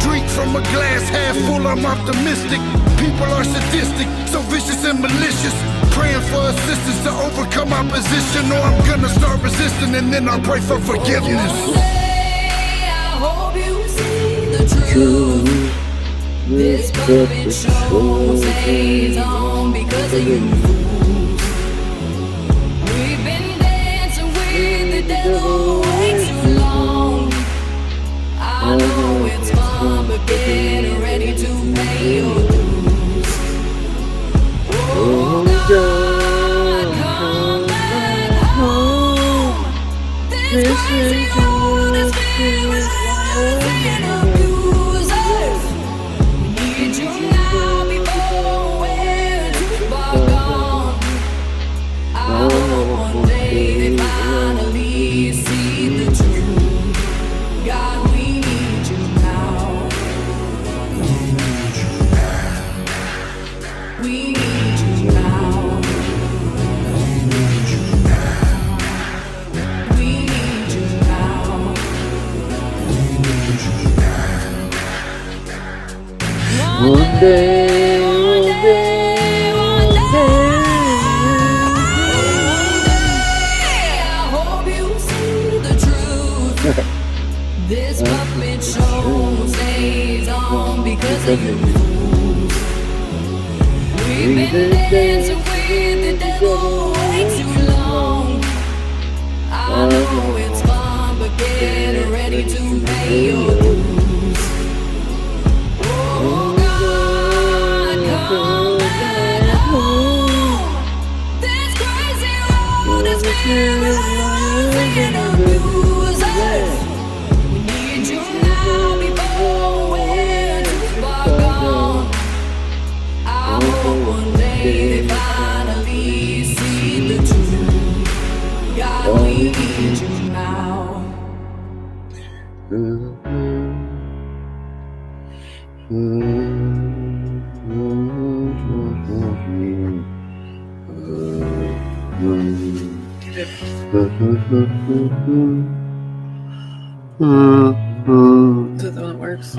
Drink from a glass half full, I'm optimistic. People are sadistic, so vicious and malicious. Praying for assistance to overcome opposition, or I'm gonna start resisting and then I'll pray for forgiveness. One day I hope you see the truth. This puppet show stays on because of you. We've been dancing with the devil way too long. I know it's fun, but get ready to pay your dues. Oh God, come back home. This crazy world is filled with liars and abusers. We need you now before we're too far gone. I hope one day they finally see the truth. God, we need you now. We need you now. We need you now. One day, one day, one day, I hope you see the truth. This puppet show stays on because of you. We've been dancing with the devil way too long. I know it's fun, but get ready to pay your dues. Oh God, come back home. This crazy world is filled with liars and abusers. We need Is that the one that works?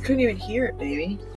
Couldn't even hear it, baby.